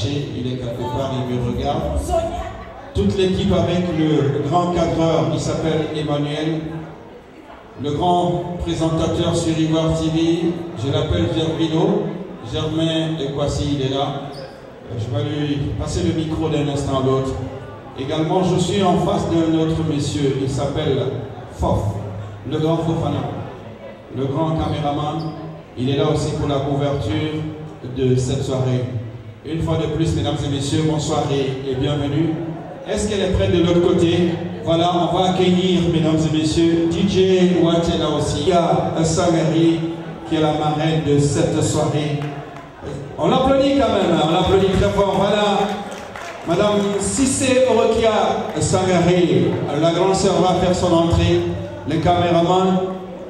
caché, il est quelque part, il me regarde. Toute l'équipe avec le grand cadreur, il s'appelle Emmanuel. Le grand présentateur sur Ivoire TV, je l'appelle Gervino. Germain Ekwasi, il est là. Je vais lui passer le micro d'un instant à l'autre. Également, je suis en face d'un autre monsieur, il s'appelle Fof, le grand Fofana, le grand caméraman. Il est là aussi pour la couverture de cette soirée. Une fois de plus, mesdames et messieurs, bonsoir et bienvenue. Est-ce qu'elle est prête de l'autre côté? Voilà, on va accueillir, mesdames et messieurs, DJ Watt est là aussi. Il y a Sangari qui est la marraine de cette soirée. On l'applaudit quand même, on l'applaudit très fort. Voilà, Madame Sissé Orokia Sangari, la grande sœur va faire son entrée. Le caméraman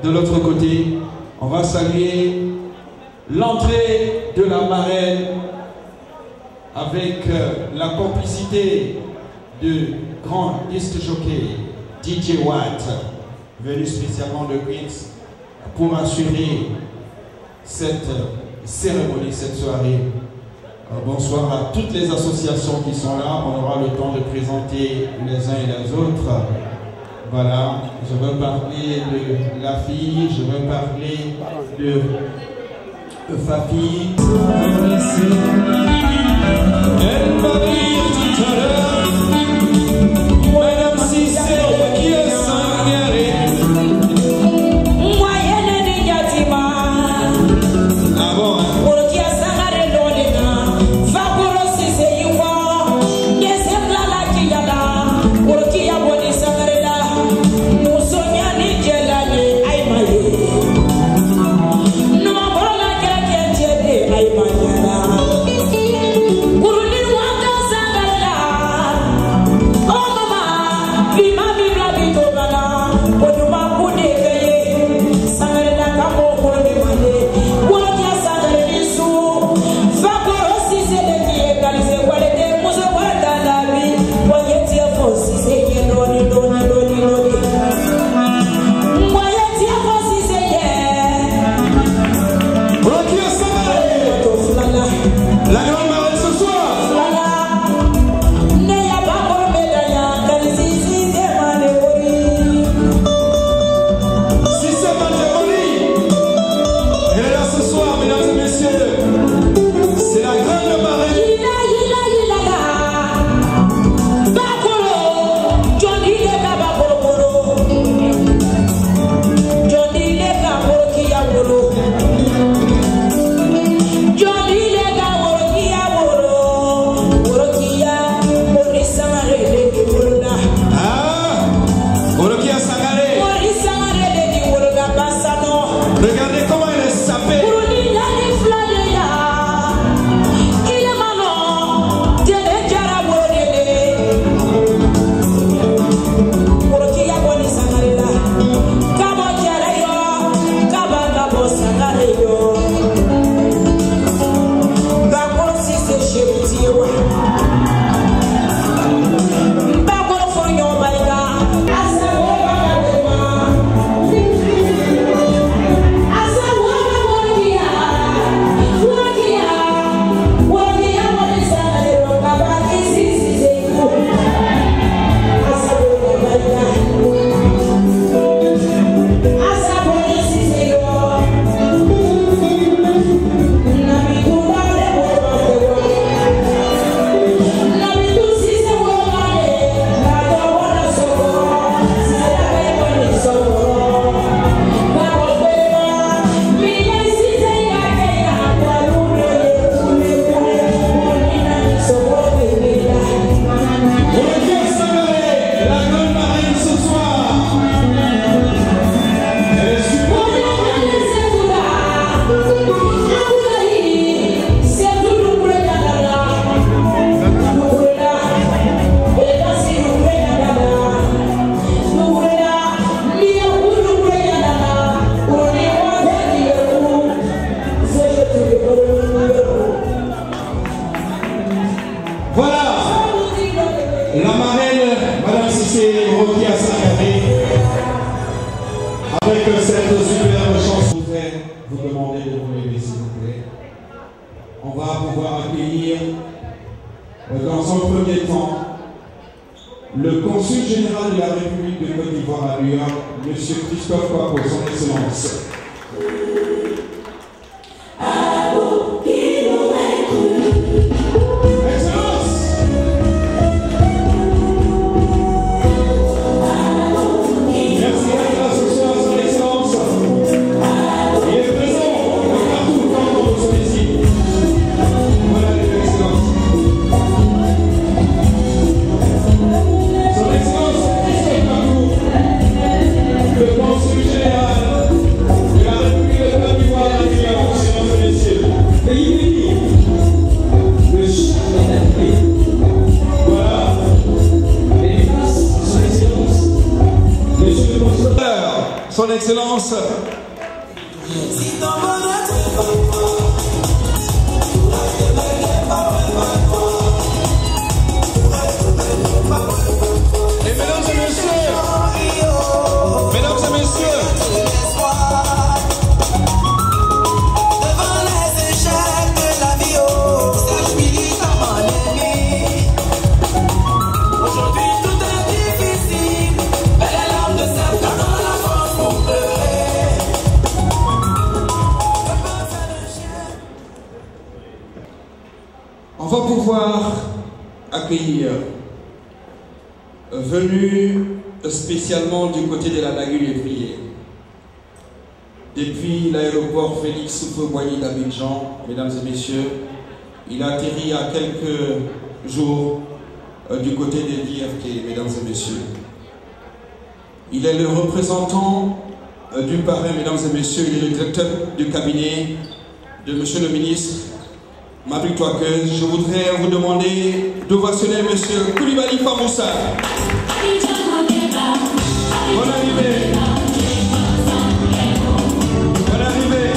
de l'autre côté. On va saluer l'entrée de la marraine avec la complicité du grand disque jockey DJ Watt, venu spécialement de Queens pour assurer cette cérémonie, cette soirée. Bonsoir à toutes les associations qui sont là. On aura le temps de présenter les uns et les autres. Voilà, je veux parler de la fille, je veux parler de Fafi. Elle va venir tout à l'heure. Madame Cissé, qui est Sangari. Ah bon, hein? dans un premier temps, le consul général de la République de Côte d'Ivoire à New York, M. Christophe Kwakpo, son Excellence. Son Excellence. Et mesdames et messieurs, devant les échecs de la vie, ça finit comme un ennemi. Aujourd'hui tout est difficile, mais les larmes de cette dans la France pour pleurer. On va pouvoir accueillir, venu spécialement du côté de la Lagune-Lévrier, depuis l'aéroport Félix Houphouët-Boigny d'Abidjan, mesdames et messieurs, il a atterri il y a quelques jours du côté des JFK, mesdames et messieurs. Il est le représentant du parrain, mesdames et messieurs, il est le directeur du cabinet de monsieur le ministre Mabrik Touakeuse. Je voudrais vous demander d'ovationner monsieur Koulibaly Famoussa. Bonne arrivée. Bonne arrivée.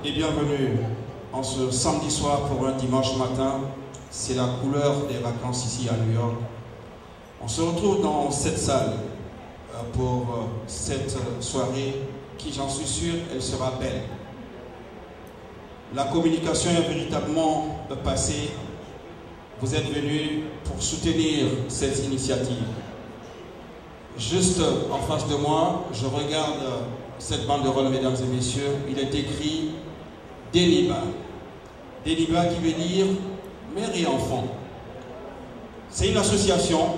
Et bienvenue en ce samedi soir pour un dimanche matin. C'est la couleur des vacances ici à New York. On se retrouve dans cette salle pour cette soirée qui, j'en suis sûr, elle sera belle. La communication est véritablement passée. Vous êtes venus pour soutenir cette initiative. Juste en face de moi, je regarde cette banderole, mesdames et messieurs. Il est écrit Déliba. Déliba qui veut dire mère et enfant. C'est une association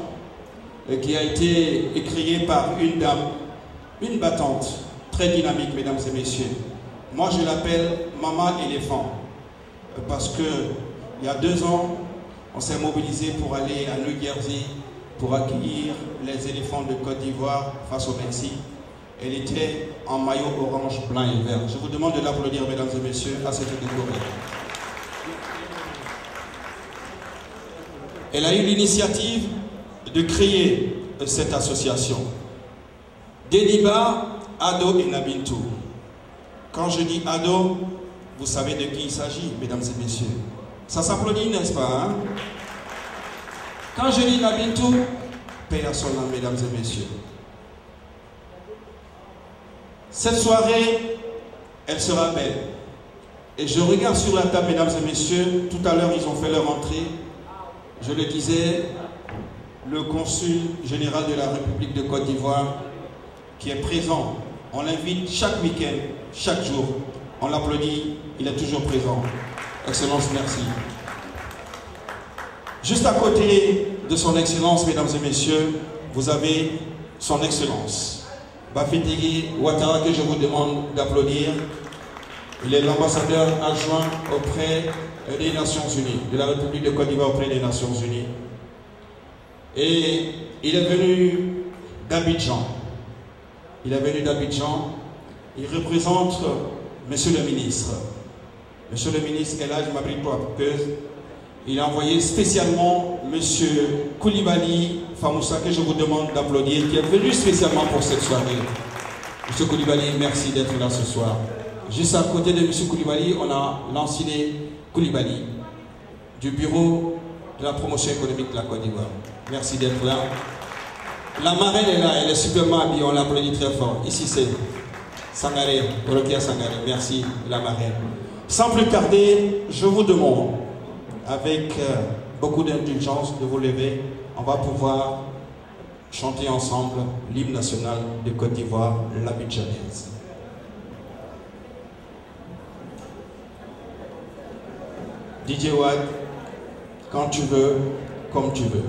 qui a été créée par une dame, une battante, très dynamique, mesdames et messieurs. Moi, je l'appelle Maman Éléphant, parce que il y a 2 ans, on s'est mobilisé pour aller à New Jersey pour accueillir les éléphants de Côte d'Ivoire face au Mexique. Elle était en maillot orange, blanc et vert. Je vous demande de l'applaudir, mesdames et messieurs, à cette découverte. Elle a eu l'initiative de créer cette association. Déliba, Ado et Nabintou. Quand je dis Ado, vous savez de qui il s'agit, mesdames et messieurs. Ça s'applaudit, n'est-ce pas, hein? Quand je dis Nabintou, paix à son âme, mesdames et messieurs. Cette soirée, elle sera belle. Et je regarde sur la table, mesdames et messieurs, tout à l'heure, ils ont fait leur entrée. Je le disais, le consul général de la République de Côte d'Ivoire qui est présent. On l'invite chaque week-end, chaque jour. On l'applaudit, il est toujours présent. Excellence, merci. Juste à côté de son Excellence, mesdames et messieurs, vous avez son Excellence Bafétigui Ouattara, que je vous demande d'applaudir. Il est l'ambassadeur adjoint auprès des Nations Unies, de la République de Côte d'Ivoire auprès des Nations Unies. Et il est venu d'Abidjan. Il est venu d'Abidjan. Il représente Monsieur le ministre. Monsieur le ministre est là, je m'appelle Peuse. Il a envoyé spécialement Monsieur Koulibaly Famoussa, que je vous demande d'applaudir, qui est venu spécialement pour cette soirée. Monsieur Koulibaly, merci d'être là ce soir. Juste à côté de Monsieur Koulibaly, on a Lanciné Koulibaly, du bureau de la promotion économique de la Côte d'Ivoire. Merci d'être là. La marraine est là, elle est superment habillée, on l'applaudit très fort. Ici c'est Sangaré, Orokia Sangaré. Merci la marraine. Sans plus tarder, je vous demande, avec beaucoup d'indulgence, de vous lever. On va pouvoir chanter ensemble l'hymne national de Côte d'Ivoire, l'Abidjanaise. DJ Watt, quand tu veux, comme tu veux.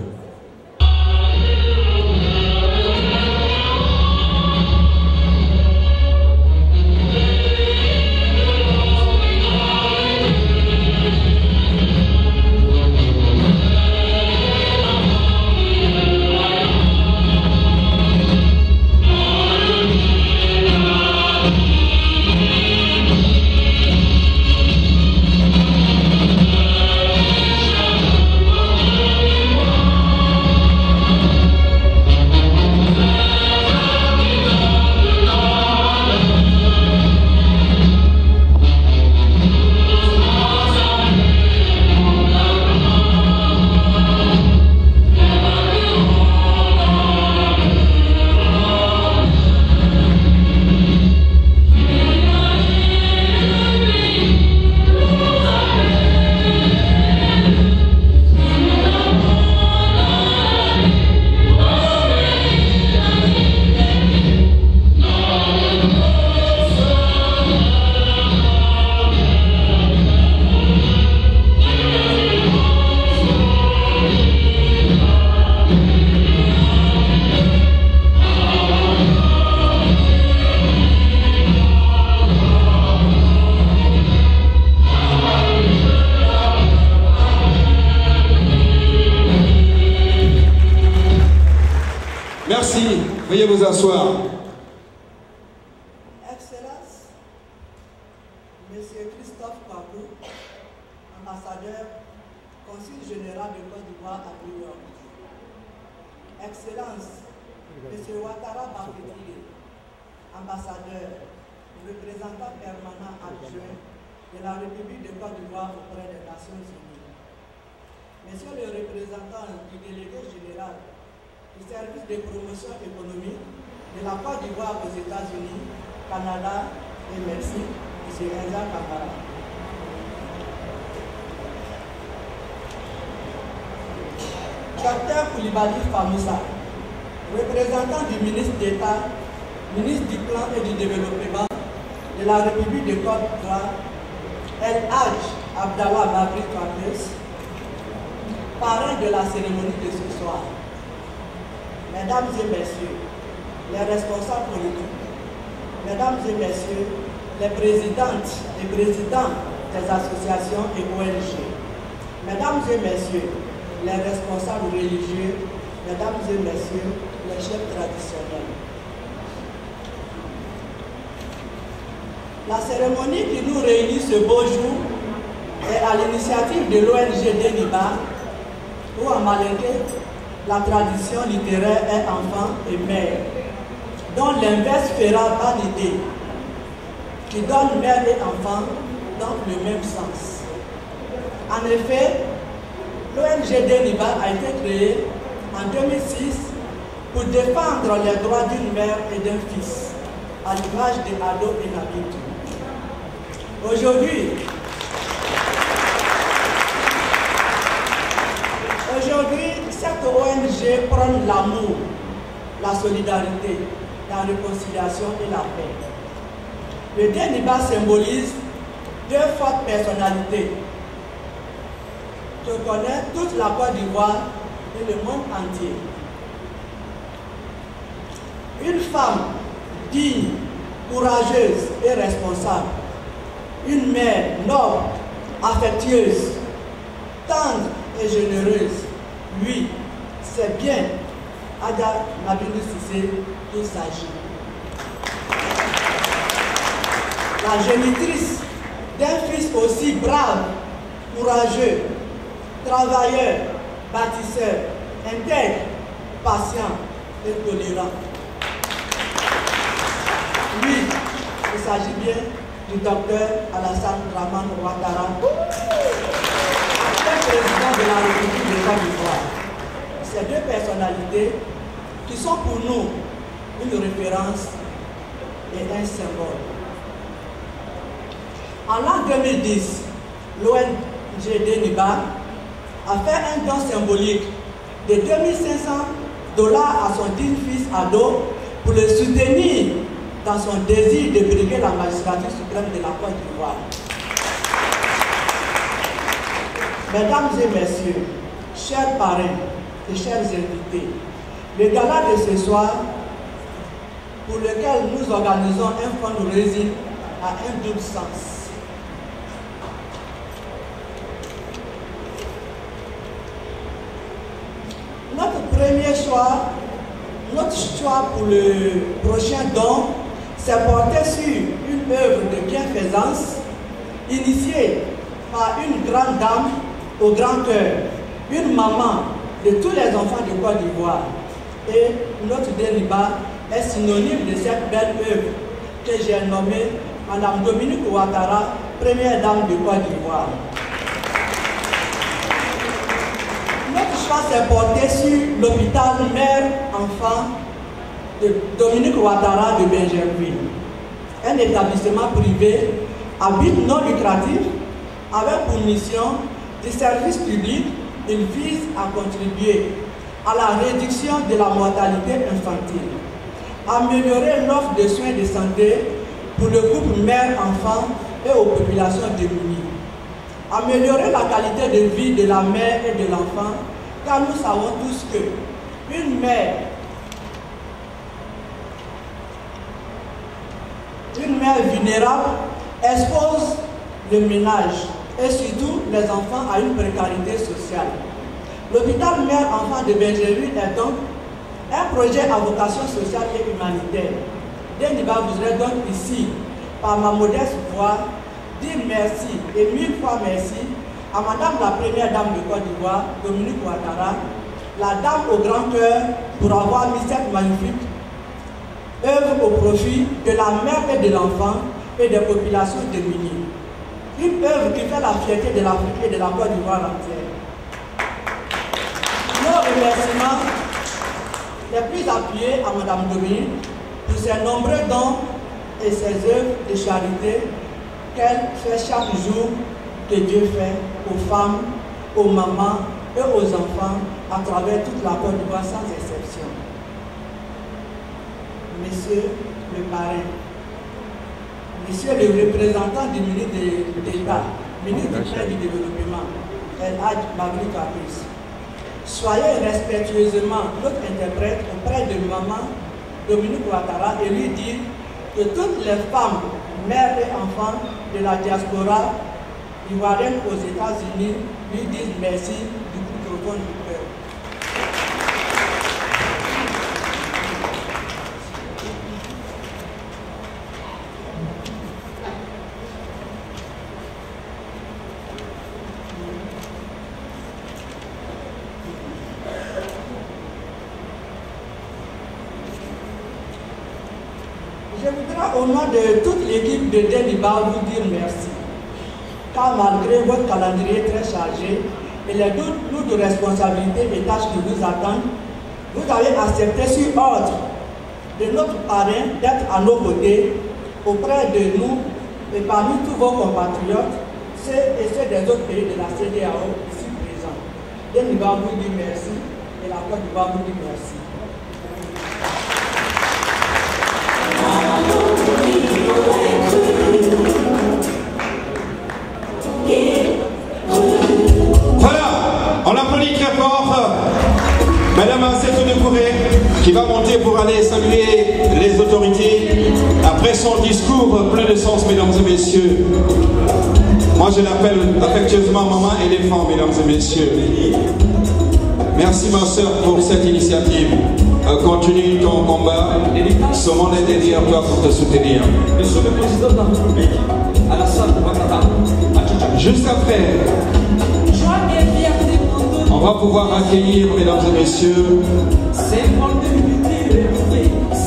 Merci, veuillez vous asseoir. Excellence, Monsieur Christophe Papou, ambassadeur, consul général de Côte d'Ivoire à New York. Excellence, Monsieur Ouattara Bafétigui, ambassadeur, représentant permanent adjoint de la République de Côte d'Ivoire auprès des Nations Unies. Monsieur le représentant du délégué général du service de promotion économique de la Côte d'Ivoire aux États-Unis, Canada et Mexique, M. Enza Kamara. Dr Koulibaly Famoussa, représentant du ministre d'État, ministre du Plan et du Développement de la République de Côte d'Ivoire, El Hadj Abdallah Mabri Kampes, parrain de la cérémonie de ce soir. Mesdames et messieurs, les responsables politiques, mesdames et messieurs, les présidentes et présidents des associations et ONG, mesdames et messieurs, les responsables religieux, mesdames et messieurs, les chefs traditionnels. La cérémonie qui nous réunit ce beau jour est à l'initiative de l'ONG Deniba, où en malinqué, la tradition littéraire est enfant et mère, dont l'inverse fera vanité, qui donne mère et enfant dans le même sens. En effet, l'ONG Deniba a été créée en 2006 pour défendre les droits d'une mère et d'un fils, à l'image de Ado et Nabitou. Aujourd'hui, cette ONG l'ONG prône l'amour, la solidarité, la réconciliation et la paix. Le Déniba symbolise deux fortes personnalités que connaît toute la Côte d'Ivoire et le monde entier. Une femme digne, courageuse et responsable. Une mère noble, affectueuse, tendre et généreuse. Oui, c'est bien Adja Mabini Cissé qu'il s'agit. La génitrice d'un fils aussi brave, courageux, travailleur, bâtisseur, intègre, patient et tolérant. Oui, il s'agit bien du docteur Alassane Dramane Ouattara, actuel président de la République de Côte d'Ivoire. Ces deux personnalités qui sont pour nous une référence et un symbole. En l'an 2010, l'ONG Déniba a fait un don symbolique de 2500 $ à son digne fils ado pour le soutenir dans son désir de briguer la magistrature suprême de la Côte d'Ivoire. Mesdames et messieurs, chers parrains et chers invités, le gala de ce soir, pour lequel nous organisons un fundraising, a un double sens. Notre choix pour le prochain don s'est porté sur une œuvre de bienfaisance initiée par une grande dame au grand cœur, une maman de tous les enfants de Côte d'Ivoire. Et notre Déniba est synonyme de cette belle œuvre que j'ai nommée Madame Dominique Ouattara, première dame de Côte d'Ivoire. Notre choix s'est porté sur l'hôpital mère-enfant de Dominique Ouattara de Benjerville, un établissement privé à but non lucratif avec pour mission du service public. Il vise à contribuer à la réduction de la mortalité infantile, améliorer l'offre de soins de santé pour le couple mère-enfant et aux populations démunies, améliorer la qualité de vie de la mère et de l'enfant, car nous savons tous que une mère vulnérable expose le ménage et surtout les enfants à une précarité sociale. L'hôpital mère-enfant de Benjerville est donc un projet à vocation sociale et humanitaire. Déniba voudrait donc ici, par ma modeste voix, dire merci et 1000 fois merci à Madame la Première Dame de Côte d'Ivoire, Dominique Ouattara, la Dame au grand cœur, pour avoir mis cette magnifique œuvre au profit de la mère et de l'enfant et des populations démunies. Une œuvre qui fait la fierté de l'Afrique et de la Côte d'Ivoire entière. Nos remerciements les plus appuyés à Madame Dominique pour ses nombreux dons et ses œuvres de charité qu'elle fait chaque jour, que Dieu fait aux femmes, aux mamans et aux enfants à travers toute la Côte d'Ivoire sans exception. Monsieur le parrain, Monsieur le représentant du ministre de l'État, ministre du Plan du Développement, El Hadj Mabini Kapis, soyez respectueusement notre interprète auprès de maman Dominique Ouattara et lui dire que toutes les femmes, mères et enfants de la diaspora ivoirienne aux États-Unis lui disent merci du plus profond du cœur. Je voudrais au nom de toute l'équipe de Déniba vous dire merci. Car malgré votre calendrier très chargé et les lourdes responsabilités et tâches qui vous attendent, vous avez accepté sur ordre de notre parrain d'être à nos côtés, auprès de nous et parmi tous vos compatriotes, ceux et ceux des autres pays de la CEDEAO ici présents. Déniba vous dit merci et la Côte d'Ivoire vous dit merci. Voilà, on applaudit très fort Madame Assetou Doucouré qui va monter pour aller saluer les autorités après son discours plein de sens, mesdames et messieurs. Moi je l'appelle affectueusement maman éléphant, mesdames et messieurs. Merci ma soeur pour cette initiative. Continue ton combat. Ce monde est derrière toi pour te soutenir. Monsieur le Président de la République, Alassane Ouattara, juste après, on va pouvoir accueillir, mesdames et messieurs,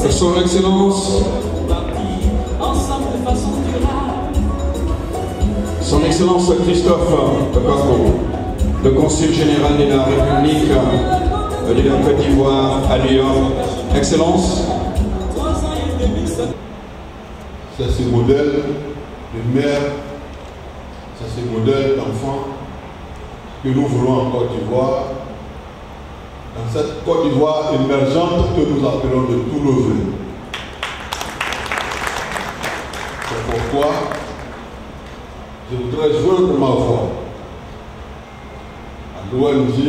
son Excellence, son Excellence Christophe Bako, le Consul général de la République de la Côte d'Ivoire à New York. Excellence. C'est ce modèle de mère, c'est ce modèle d'enfant que nous voulons en Côte d'Ivoire, dans cette Côte d'Ivoire émergente que nous appelons de tous nos vœux. C'est pourquoi je voudrais joindre ma voix à l'ONG,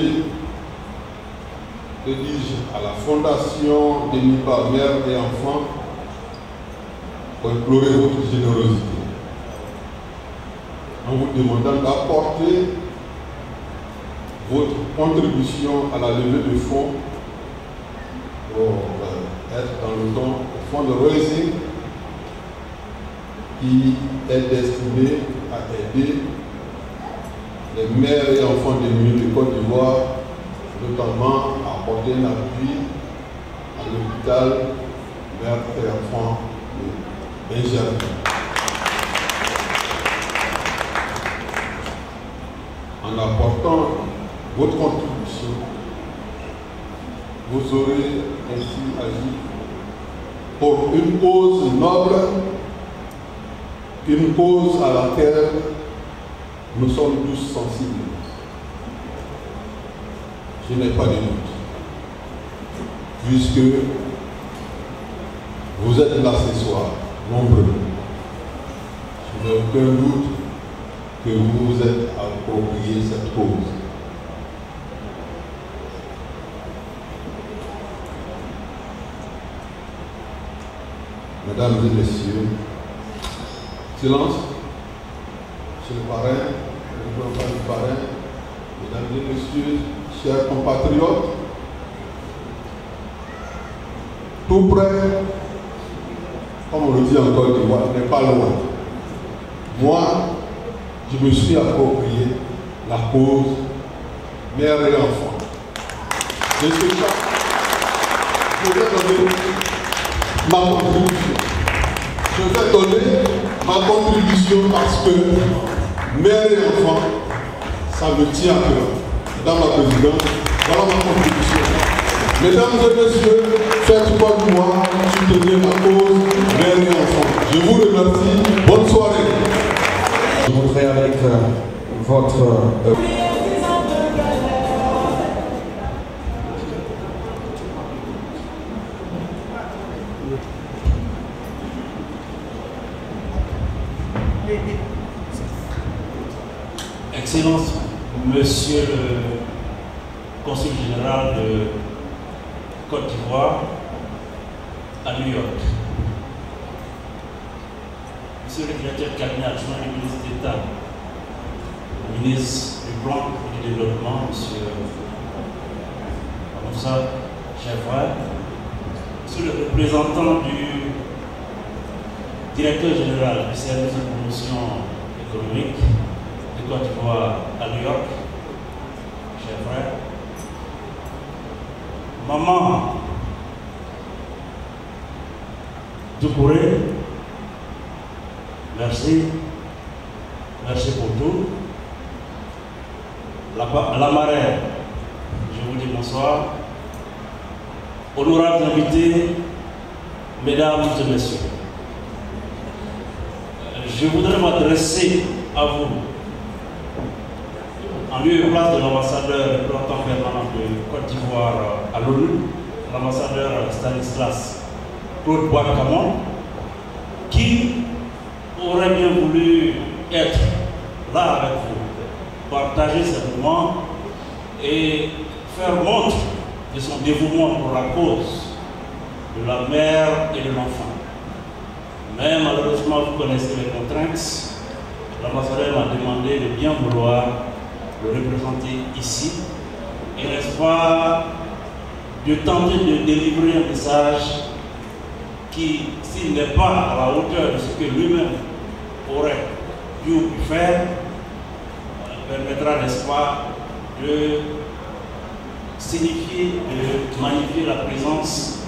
que dis-je, à la Fondation Deniba Mère et Enfants, pour implorer votre générosité, en vous demandant d'apporter votre contribution à la levée de fonds pour être dans le fundraising qui est destiné à aider les mères et enfants démunis de Côte d'Ivoire, notamment à apporter un appui à l'hôpital mères et enfants de Benjamin. En apportant votre contribution, vous aurez ainsi agi pour une cause noble, une cause à laquelle nous sommes tous sensibles. Je n'ai pas de doute, puisque vous êtes là ce soir, nombreux. Je n'ai aucun doute que vous vous êtes approprié cette cause. Mesdames et messieurs, silence, monsieur le parrain, le représentant du parrain, mesdames et messieurs, chers compatriotes, tout près, comme on le dit en Côte d'Ivoire, n'est pas loin. Moi, je me suis approprié la cause mère et enfant. Je ne sais pas, je vais donner ma contribution. Je vais donner ma contribution parce que mère et enfant, ça me tient à cœur. Madame la Présidente, voilà ma contribution. Mesdames et messieurs, faites comme moi, soutenez la cause mère et enfant. Je vous remercie. Bonne soirée. Je voudrais avec votre... Excellence, Monsieur le Consul général de Côte d'Ivoire à New York, Monsieur le directeur cabinet adjoint du ministre d'État, ministre du Plan et du Développement, Monsieur Moussa Chevra, Monsieur le représentant du directeur général du service de promotion économique de Côte d'Ivoire à New York, chers frères, maman Doucouré, merci, merci pour tout. La marraine, je vous dis bonsoir. Honorables invités, mesdames et messieurs, je voudrais m'adresser à vous en en lieu et place de l'ambassadeur représentant permanent de Côte d'Ivoire à l'ONU, l'ambassadeur Stanislas Claude Bois-Camon, qui aurait bien voulu être là avec vous, partager ce moment et faire montre de son dévouement pour la cause de la mère et de l'enfant. Mais malheureusement, vous connaissez les contraintes. L'ambassadeur m'a demandé de bien vouloir le représenter ici. Et n'est-ce pas de tenter de délivrer un message qui, s'il n'est pas à la hauteur de ce que lui-même aurait dû ou pu faire, permettra, n'est-ce pas, de signifier, de magnifier la présence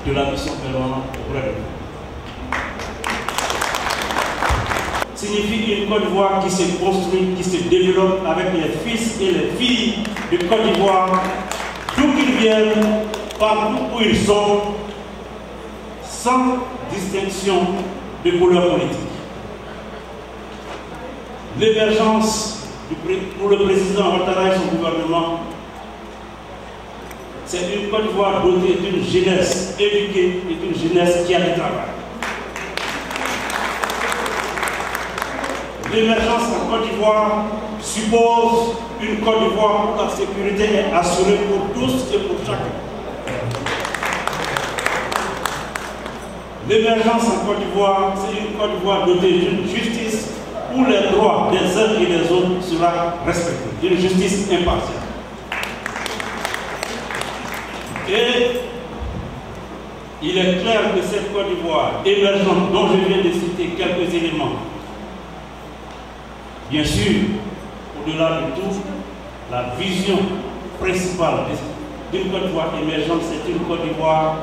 de la mission permanente auprès de nous. Signifie une Côte d'Ivoire qui se construit, qui se développe avec les fils et les filles de Côte d'Ivoire, d'où qu'ils viennent, partout où ils sont, sans distinction de couleur politique. L'émergence pour le président Ouattara et son gouvernement, c'est une Côte d'Ivoire dotée d'une jeunesse éduquée et d'une jeunesse qui a du travail. L'émergence en Côte d'Ivoire suppose une Côte d'Ivoire où la sécurité est assurée pour tous et pour chacun. L'émergence en Côte d'Ivoire, c'est une Côte d'Ivoire dotée d'une justice où les droits des uns et des autres seront respectés, d'une justice impartiale. Et il est clair que cette Côte d'Ivoire émergente, dont je viens de citer quelques éléments, bien sûr, au-delà de tout, la vision principale d'une Côte d'Ivoire émergente, c'est une Côte d'Ivoire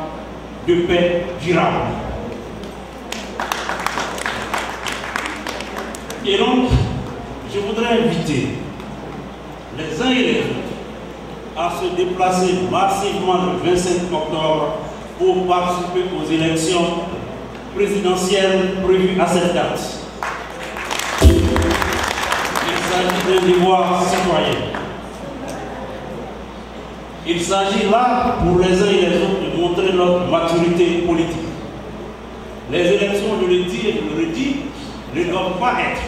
de paix durable. Et donc, je voudrais inviter les uns et les autres à se déplacer massivement le 25 octobre pour participer aux élections présidentielles prévues à cette date. Il s'agit d'un devoir citoyen. Il s'agit là, pour les uns et les autres, de montrer notre maturité politique. Les élections, je le dis et je le redis, ne doivent pas être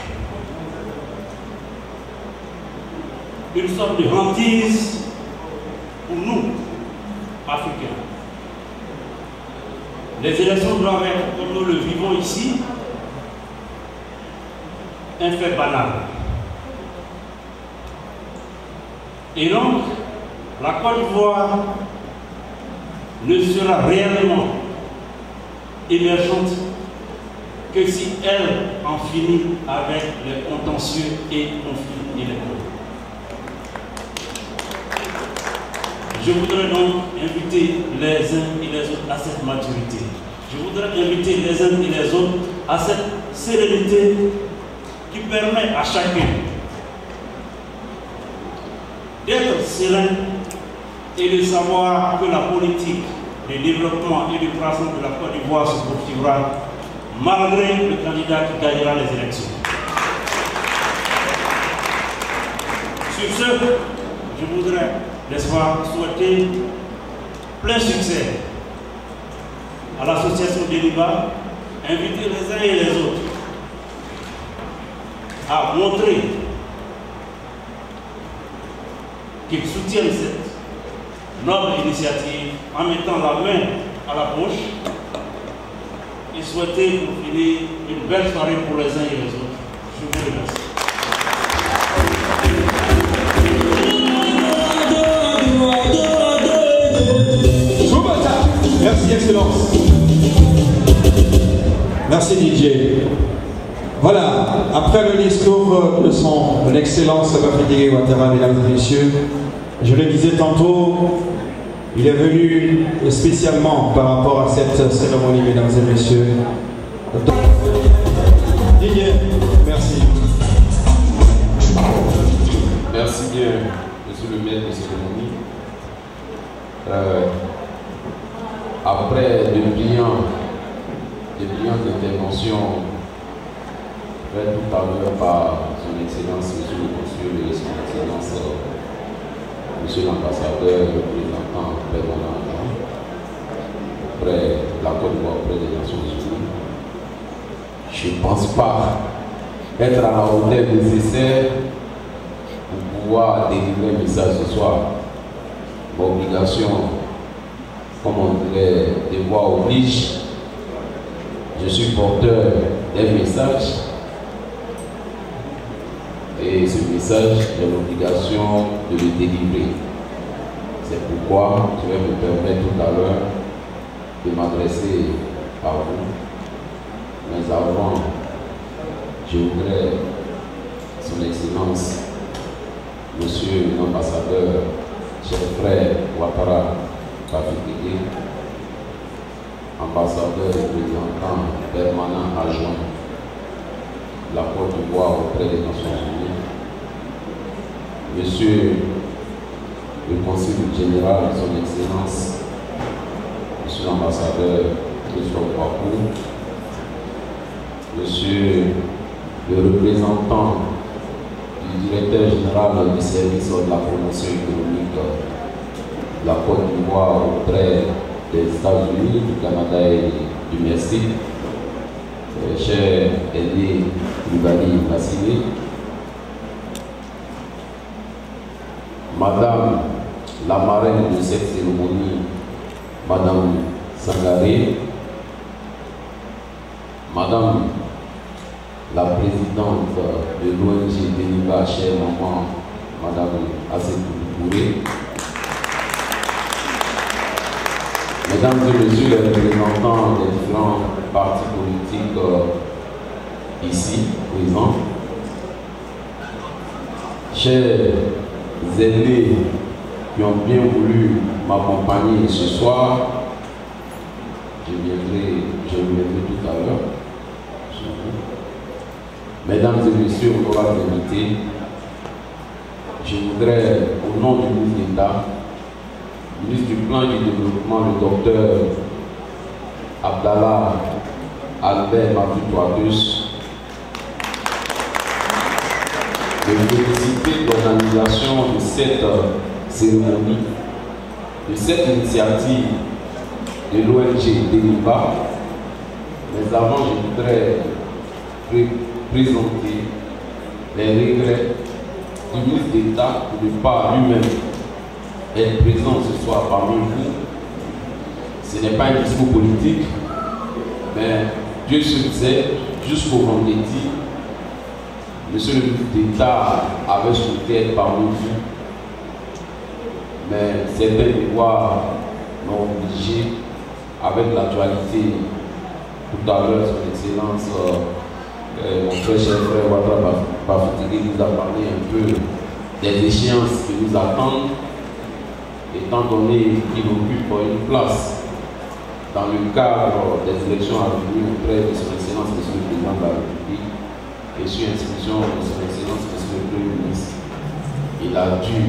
une sorte de hantise pour nous, Africains. Les élections doivent être, comme nous le vivons ici, un fait banal. Et donc, la Côte d'Ivoire ne sera réellement émergente que si elle en finit avec les contentieux et conflits électoraux. Je voudrais donc inviter les uns et les autres à cette maturité. Je voudrais inviter les uns et les autres à cette sérénité qui permet à chacun d'être serein et de savoir que la politique de développement et de croissance de la Côte d'Ivoire se poursuivra malgré le candidat qui gagnera les élections. Sur ce, je voudrais, n'est-ce pas, souhaiter plein succès à l'association Délibat, inviter les uns et les autres à montrer qu'ils soutiennent cette noble initiative en mettant la main à la poche et souhaiter pour finir une belle soirée pour les uns et les autres. Je vous remercie. Merci, Excellence. Merci, DJ. Voilà, après le discours de son Excellence Bafédéré Ouattara, mesdames et messieurs, je le disais tantôt, il est venu spécialement par rapport à cette cérémonie, mesdames et messieurs. DJ, merci. Merci bien, monsieur le maître de cérémonie. Après de brillantes interventions faites tout à l'heure par son Son Excellence, Monsieur le Consul et Son Excellence, Monsieur l'Ambassadeur, représentant permanent auprès de la Côte d'Ivoire, auprès des Nations Unies. Je ne pense pas être à la hauteur nécessaire pour pouvoir délivrer un message ce soir. Mon obligation, comme on dirait, devoir oblige. Je suis porteur d'un message et ce message, j'ai l'obligation de le délivrer. C'est pourquoi je vais me permettre tout à l'heure de m'adresser à vous. Mais avant, je voudrais, Son Excellence, Monsieur l'Ambassadeur, cher frère Ouattara Bafétégué, ambassadeur et représentant permanent adjoint de la Côte d'Ivoire auprès des Nations Unies, Monsieur le Consul général, Son Excellence, Monsieur l'ambassadeur Christophe Bakou, Monsieur le représentant du directeur général du service de la promotion économique de la Côte d'Ivoire auprès des États-Unis, du Canada et du Mexique, cher Elie Koulibaly Bassine, Madame la marraine de cette cérémonie, Madame Sangaré, Madame la présidente de l'ONG Deniba, chère maman, Madame Assetou Bouré, Mesdames et Messieurs les représentants des différents partis politiques ici présents, chers aînés qui ont bien voulu m'accompagner ce soir, je viendrai tout à l'heure. Mesdames et Messieurs, honorables invités, je voudrais, au nom du ministre d'État, ministre du Plan du Développement, le docteur Abdallah Albert Mafutouatus, de féliciter l'organisation de cette cérémonie, de cette initiative de l'ONG Deniba. Mais avant, je voudrais présenter les regrets du ministre d'État pour ne pas lui-même être présent ce soir parmi vous. Ce n'est pas un discours politique, mais Dieu se sait, jusqu'au vendredi, Monsieur le ministre d'État avait souhaité être parmi vous, mais certains devoirs m'ont obligé, avec l'actualité. Tout à l'heure, Son Excellence, mon très cher frère Ouattara Bafétégué nous a parlé un peu des échéances qui nous attendent, étant donné qu'il occupe une place dans le cadre des élections à venir auprès de Son Excellence, Monsieur le Président de la République, et sur instruction de Son Excellence, Monsieur le Premier ministre. Il a dû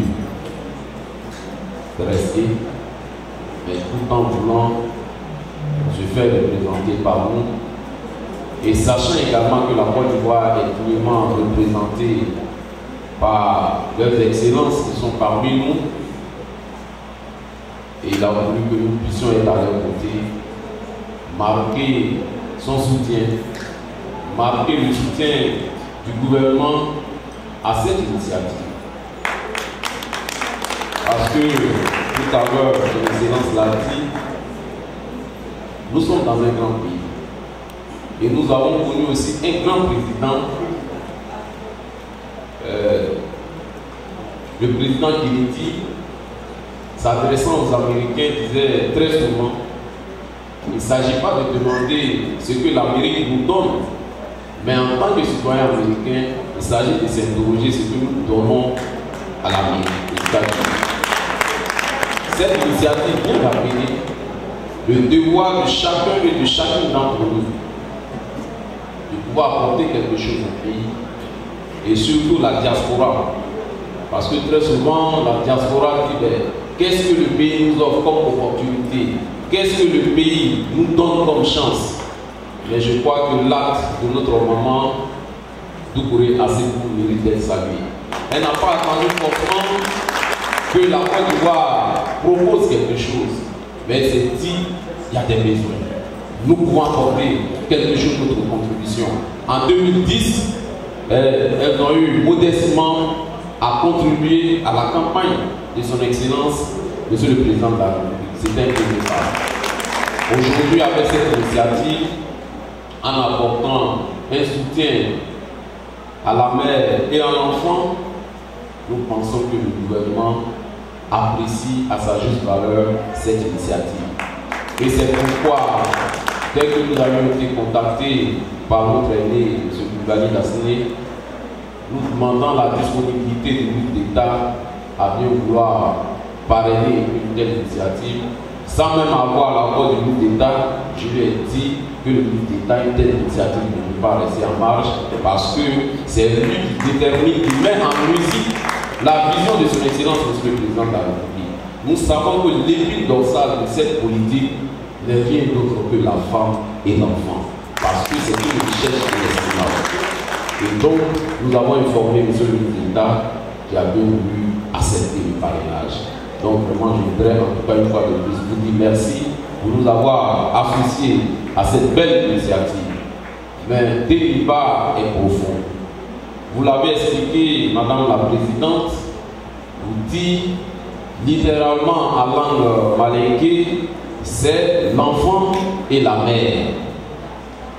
rester, mais tout en voulant se faire représenter par nous, et sachant également que la Côte d'Ivoire est pleinement représentée par leurs excellences qui sont parmi nous, et il a voulu que nous puissions être à leur côté, marquer son soutien, marquer le soutien du gouvernement à cette initiative. Parce que tout à l'heure, Son Excellence l'a dit, nous sommes dans un grand pays. Et nous avons connu aussi un grand président, le président Kennedy, s'adressant aux Américains, disait très souvent, il ne s'agit pas de demander ce que l'Amérique nous donne, mais en tant que citoyen américain, il s'agit de s'interroger ce que nous donnons à l'Amérique. Cette initiative vient rappeler le devoir de chacun et de chacune d'entre nous de pouvoir apporter quelque chose au pays, et surtout la diaspora. Parce que très souvent, la diaspora dit qu'est-ce que le pays nous offre comme opportunité, qu'est-ce que le pays nous donne comme chance. Mais je crois que l'acte de notre maman Doucouré Assebou mérite d'être saluée. Elle n'a pas attendu forcément que la Côte d'Ivoire propose quelque chose, mais elle s'est dit il y a des besoins. Nous pouvons apporter quelque chose de notre contribution. En 2010, elles ont eu modestement à contribuer à la campagne de son Excellence, Monsieur le Président de la République. C'était un peu départ. Aujourd'hui, avec cette initiative, en apportant un soutien à la mère et à l'enfant, nous pensons que le gouvernement apprécie à sa juste valeur cette initiative. Et c'est pourquoi, dès que nous avions été contactés par notre aîné, M. Bougani Dassene, nous demandant la disponibilité du ministre d'État à bien vouloir parrainer une telle initiative, sans même avoir l'accord du ministre d'État, je lui ai dit que le ministre d'État, une telle initiative ne peut pas rester en marche parce que c'est lui qui détermine, qui met en musique la vision de son Excellence, Monsieur le Président de la République. Nous savons que l'épine dorsale de cette politique n'est rien d'autre que la femme et l'enfant, parce que c'est une richesse inestimable. Et donc, nous avons informé Monsieur le ministre d'État qui a bien voulu accepter le parrainage. Donc, vraiment, je voudrais en tout cas une fois de plus vous dire merci pour nous avoir associés à cette belle initiative. Mais le débat est profond. Vous l'avez expliqué, Madame la Présidente, vous dites littéralement à langue malinquée, c'est l'enfant et la mère.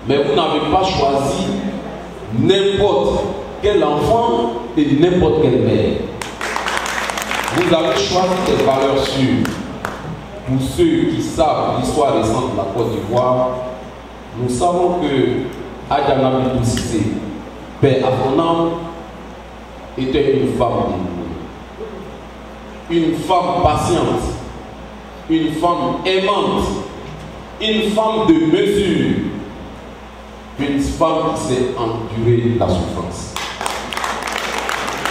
Mais vous n'avez pas choisi n'importe quel enfant et n'importe quelle mère. Vous avez choisi des valeurs sûres. Pour ceux qui savent l'histoire récente de la Côte d'Ivoire, nous savons que Adja Nabidou Cissé, paix à son âme, était une femme dévouée, une femme patiente, une femme aimante, une femme de mesure, une femme qui sait endurer la souffrance.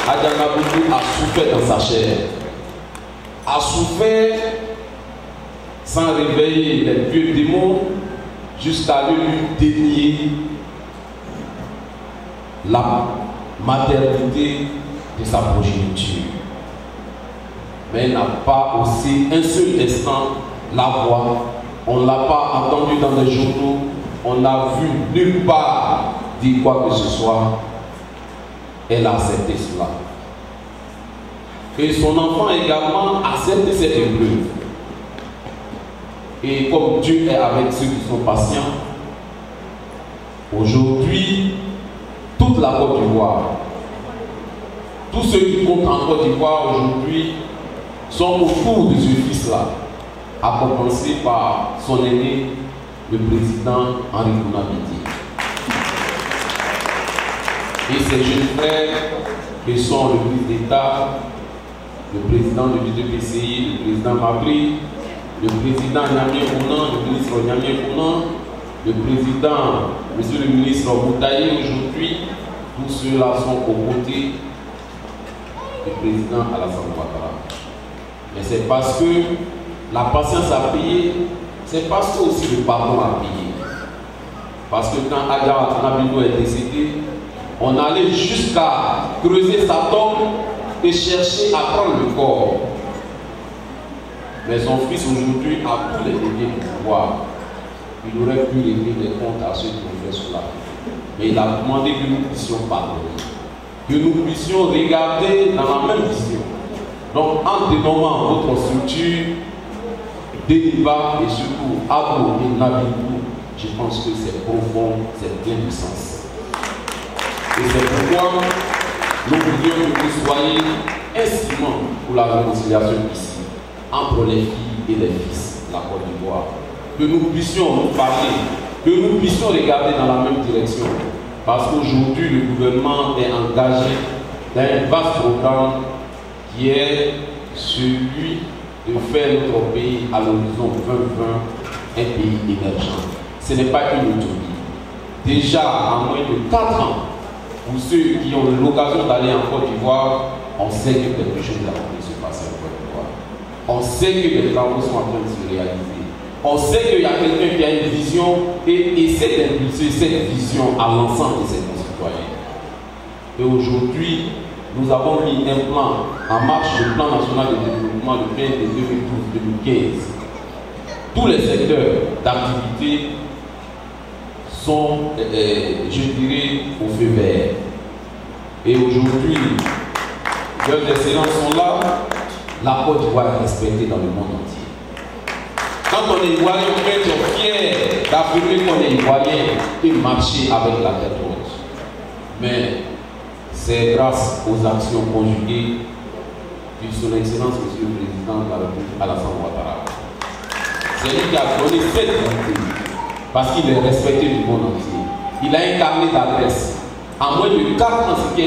Adja Nabidou a souffert dans sa chair, a souffert sans réveiller les vieux démons jusqu'à lui dénier la maternité de sa progéniture. Mais elle n'a pas osé un seul instant la voir. On ne l'a pas entendu dans les journaux. On n'a vu nulle part dire quoi que ce soit. Elle a accepté cela. Et son enfant également a accepté cette épreuve. Et comme Dieu est avec ceux qui sont patients, aujourd'hui, toute la Côte d'Ivoire, tous ceux qui comptent en Côte d'Ivoire aujourd'hui sont autour de ce fils-là, à commencer par son aîné, le président Henri Konan Bédié. Et ses jeunes frères, qui sont le ministre d'État, le président de l'UDPCI, le président Mabri, le président Niamien Kounan, le ministre Niamien Kounan, le président, monsieur le ministre Boutaye aujourd'hui, tous ceux-là sont aux côtés du président Alassane Ouattara. Mais c'est parce que la patience a payé, c'est parce que aussi le pardon a payé. Parce que quand Adja Nabidou est décédé, on allait jusqu'à creuser sa tombe et chercher à prendre le corps. Mais son fils aujourd'hui a tous les leviers du pouvoir. Il aurait pu régler des comptes à ceux qui ont fait cela. Mais il a demandé que nous puissions pardonner. Que nous puissions regarder dans la même vision. Donc en dénommant votre structure, Déliba et surtout Abo et Nabidou, je pense que c'est profond, c'est plein de sens. Et c'est pourquoi nous voulions que vous soyez instruments pour la réconciliation ici, entre les filles et les fils de la Côte d'Ivoire. Que nous puissions nous parler, que nous puissions regarder dans la même direction. Parce qu'aujourd'hui, le gouvernement est engagé dans un vaste programme qui est celui de faire notre pays à l'horizon 2020 un pays émergent. Ce n'est pas une utopie. Déjà, en moins de 4 ans, pour ceux qui ont l'occasion d'aller en Côte d'Ivoire, on sait que quelque chose est en train de se passer en Côte d'Ivoire. On sait que les travaux sont en train de se réaliser. On sait qu'il y a quelqu'un qui a une vision et essaie d'impulser cette vision à l'ensemble de ses concitoyens. Et aujourd'hui, nous avons mis un plan en marche, le plan national de développement de 2012-2015. Tous les secteurs d'activité sont, je dirais, au feu vert. Et aujourd'hui, leurs excellences sont là, la Côte d'Ivoire est respectée dans le monde entier. Quand on est ivoirien, on peut être fier d'affirmer qu'on est ivoirien et marcher avec la tête haute. Mais c'est grâce aux actions conjuguées de son Excellence, Monsieur le Président de la République, Alassane Ouattara. C'est lui qui a donné cette unité, parce qu'il est respecté du monde entier. Il a un carnet d'adresse. En moins de 4 ans, ce qui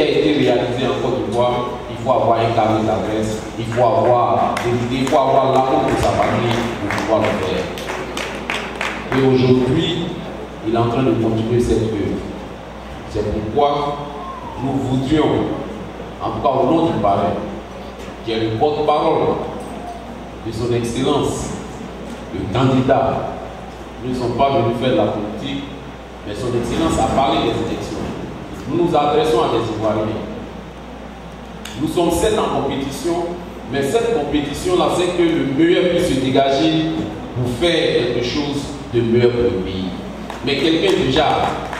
a été réalisé en Côte d'Ivoire, il faut avoir un carnet d'adresse, il faut avoir des idées, il faut avoir l'amour de sa famille pour pouvoir le faire. Et aujourd'hui, il est en train de continuer cette œuvre. C'est pourquoi nous voudrions, en tout cas au nom du parrain, qui est le porte-parole de son Excellence, le candidat, nous ne sommes pas venus faire la politique, mais son Excellence a parlé des élections. Nous nous adressons à des Ivoiriens. Nous sommes 7 en compétition, mais cette compétition-là, c'est que le meilleur puisse se dégager pour faire quelque chose de meilleur pour le pays. Mais quelqu'un déjà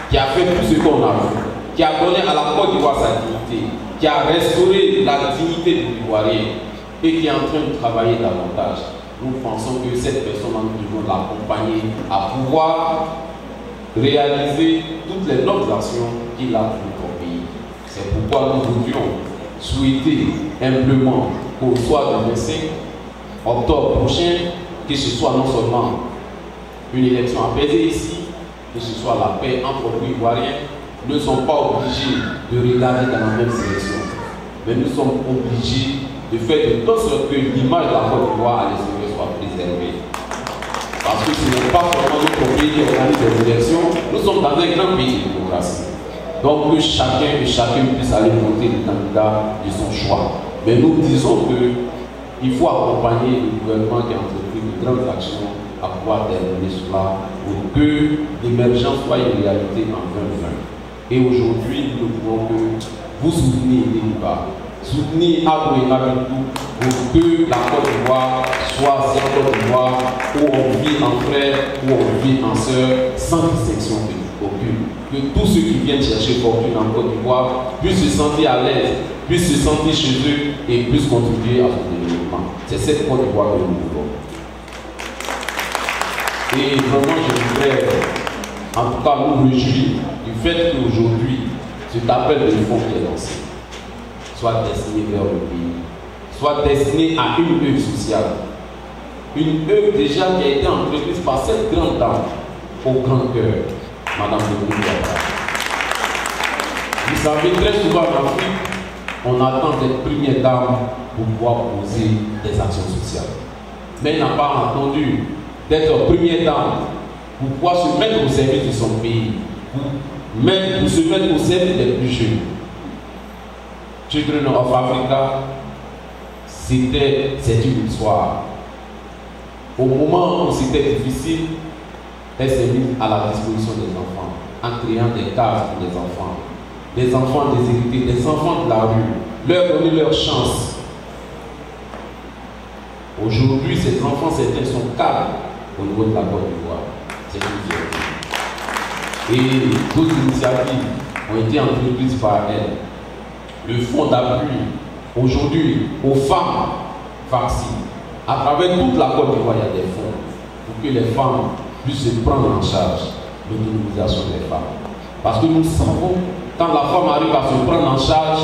qui a fait tout ce qu'on a vu, qui a donné à la Côte d'Ivoire sa dignité, qui a restauré la dignité de l'Ivoirien et qui est en train de travailler davantage. Nous pensons que cette personne-là, nous devons l'accompagner à pouvoir réaliser toutes les nobles actions qu'il a pour notre pays. C'est pourquoi nous voudrions souhaiter humblement qu'au soir du 25 octobre prochain, que ce soit non seulement une élection apaisée ici, que ce soit la paix entre les Ivoiriens. Nous ne sommes pas obligés de regarder dans la même sélection, mais nous sommes obligés de faire de telle sorte que l'image de la Côte d'Ivoire à l'extérieur soit préservée. Parce que ce n'est pas seulement notre pays qui organise des élections, nous sommes dans un grand pays de démocratie. Donc que chacun et chacune puisse aller voter le candidat de son choix. Mais nous disons qu'il faut accompagner le gouvernement qui a entrepris de grandes actions à pouvoir terminer cela pour que l'émergence soit une réalité en 2020. Et aujourd'hui, nous ne pouvons que vous soutenir Déliba, soutenir Abou et Nabidou pour que la Côte d'Ivoire soit cette Côte d'Ivoire où on vit en frères, où on vit en sœurs, sans distinction aucune. Que tous ceux qui viennent chercher fortune en Côte d'Ivoire puissent se sentir à l'aise, puissent se sentir chez eux et puissent contribuer à son développement. C'est cette Côte d'Ivoire que nous voulons. Et vraiment, je voudrais en tout cas nous réjouir du fait qu'aujourd'hui, cet appel de fonds qui est lancé soit destiné vers le pays, soit destiné à une œuvre sociale. Une œuvre déjà qui a été entreprise par cette grande dame au grand cœur, Madame de Ouattara. Vous savez, très souvent en Afrique, on attend cette première dame pour pouvoir poser des actions sociales. Mais elle n'a pas entendu d'être première dame pour pouvoir se mettre au service de son pays, pour se mettre au service des plus jeunes. Children of Africa, c'est une histoire. Au moment où c'était difficile, elle s'est mise à la disposition des enfants, en créant des cases pour les enfants déshérités, des enfants de la rue, leur donner leur chance. Aujourd'hui, ces enfants, certains sont cadres au niveau de la Côte d'Ivoire. C'est une fierté. Et d'autres initiatives ont été entreprises par elle. Le fonds d'appui aujourd'hui aux femmes vaccinées. À travers toute la Côte d'Ivoire, il y a des fonds pour que les femmes puissent se prendre en charge l'autonomisation des femmes. Parce que nous savons, quand la femme arrive à se prendre en charge,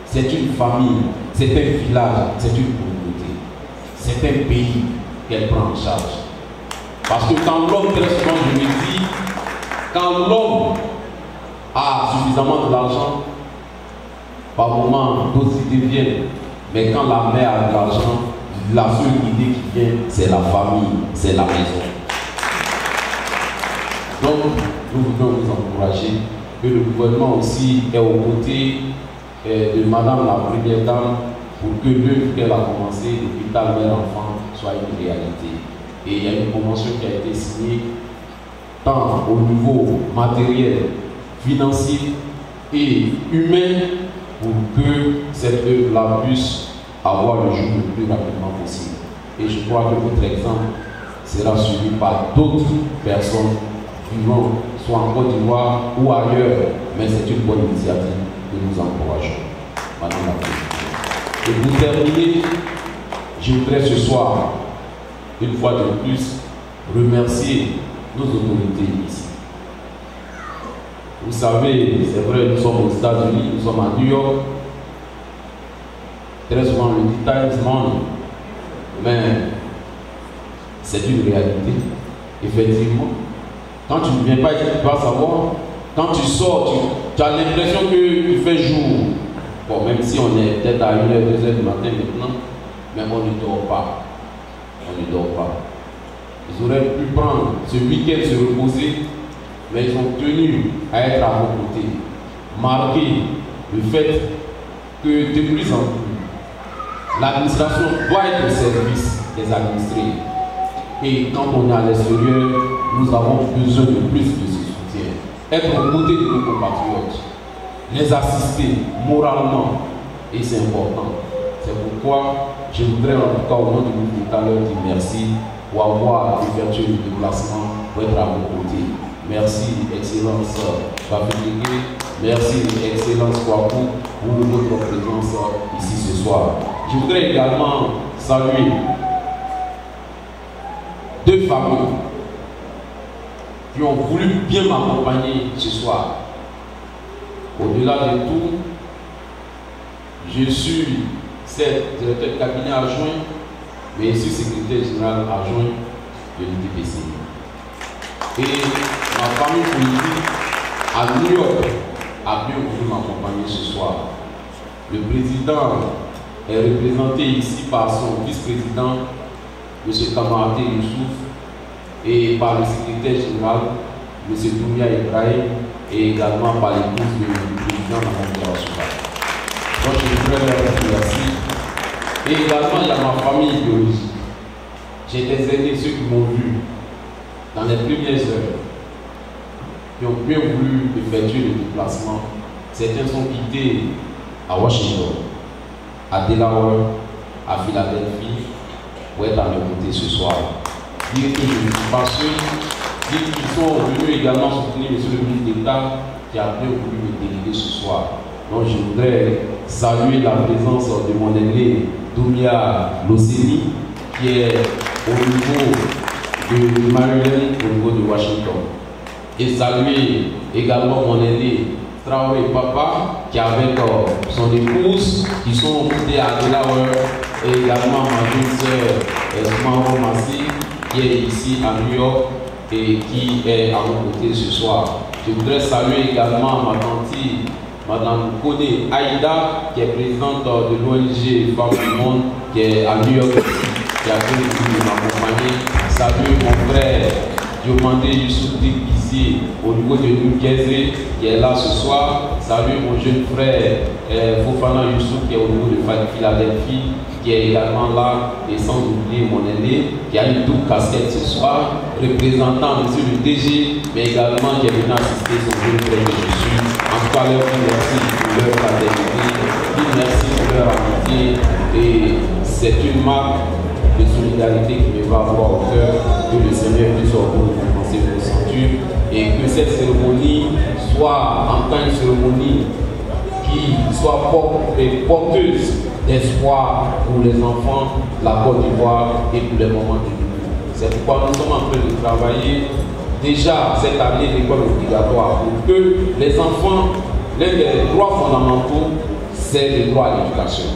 c'est une famille, c'est un village, c'est une communauté, c'est un pays qu'elle prend en charge. Parce que quand l'homme, très souvent je me dis, quand l'homme a suffisamment de l'argent, par moment d'autres idées viennent, mais quand la mère a de l'argent, la seule idée qui vient, c'est la famille, c'est la maison. Donc, nous voulons vous encourager que le gouvernement aussi est aux côtés de Madame la Première Dame pour que l'œuvre qu'elle a commencé, l'hôpital mère-enfant, soit une réalité. Et il y a une convention qui a été signée tant au niveau matériel, financier, et humain pour que cette œuvre-là puisse avoir le jour le plus rapidement possible. Et je crois que votre exemple sera suivi par d'autres personnes vivant, soit en Côte d'Ivoire ou ailleurs, mais c'est une bonne initiative que nous encourageons. Madame la Présidente. Et pour terminer, je voudrais ce soir, une fois de plus, remercier nos autorités ici. Vous savez, c'est vrai, nous sommes aux États-Unis, nous sommes à New York. Très souvent, on dit Times Money, mais c'est une réalité. Effectivement, quand tu ne viens pas ici, tu vas savoir. Quand tu sors, tu as l'impression qu'il fait jour. Bon, même si on est peut-être à 1h, 2h du matin maintenant, mais on ne dort pas. On ne dort pas. Ils auraient pu prendre ce week-end, se reposer, mais ils ont tenu à être à vos côtés. Marquer le fait que de plus en plus, l'administration doit être au service des administrés. Et quand on est à l'extérieur, nous avons besoin de plus de ce soutien. Être aux côtés de nos compatriotes, les assister moralement, et c'est important. C'est pourquoi je voudrais en tout cas au nom du groupe d'État leur dire merci pour avoir l'ouverture du déplacement, pour être à vos côtés. Merci, Excellence Bafétégué. Merci, Excellence Kwaku, pour votre présence ici ce soir. Je voudrais également saluer deux familles qui ont voulu bien m'accompagner ce soir. Au-delà de tout, je suis certes directeur de cabinet adjoint, mais je suis secrétaire général adjoint de l'UDPC. Et ma famille politique à New York a bien voulu m'accompagner ce soir. Le président est représenté ici par son vice-président, M. Kamaraté Youssouf, et par le secrétaire général, M. Doumia Ibrahim, et également par l'épouse du président Mme Souba. Donc je voudrais leur dire merci. Et également, il y a ma famille biologique. J'ai des aînés, ceux qui m'ont vu dans les premières heures, qui ont bien voulu effectuer le déplacement. Certains sont quittés à Washington, à Delaware, à Philadelphie, pour être à mes côtés ce soir. Dire que je ne suis pas seul, dire qu'ils sont venus également soutenir M. le ministre d'État qui a bien voulu me déléguer ce soir. Donc je voudrais saluer la présence de mon aîné Doumia Loseni, qui est au niveau de Maryland, au niveau de Washington. Et saluer également mon aîné Traoré Papa, qui est avec son épouse, qui sont quittés à Delaware, et également ma jeune sœur Maro Massi, qui est ici à New York et qui est à mon côté ce soir. Je voudrais saluer également ma tante, Madame Kone Aïda, qui est présidente de l'ONG Femmes du Monde, qui est à New York, qui a bien voulu m'accompagner. Saluer mon frère Diomandé Youssouf Dikizi au niveau de New Jersey, qui est là ce soir. Saluer mon jeune frère Fofana Youssouf, qui est au niveau de Philadelphie, qui est également là, et sans oublier mon aîné, qui a une double casquette ce soir, représentant M. le DG, mais également qui est venu assister son jeune frère que je suis. En tout cas, leur merci pour leur fraternité, merci pour leur amitié, et c'est une marque de solidarité qui me va avoir au cœur, que le Seigneur puisse compenser vos ceintures, et que cette cérémonie soit en tant que cérémonie qui soit porteuse d'espoir pour les enfants, la Côte d'Ivoire et pour les moments de vie. C'est pourquoi nous sommes en train de travailler déjà cette année l'école obligatoire pour que les enfants, l'un des droits fondamentaux, c'est le droit à l'éducation.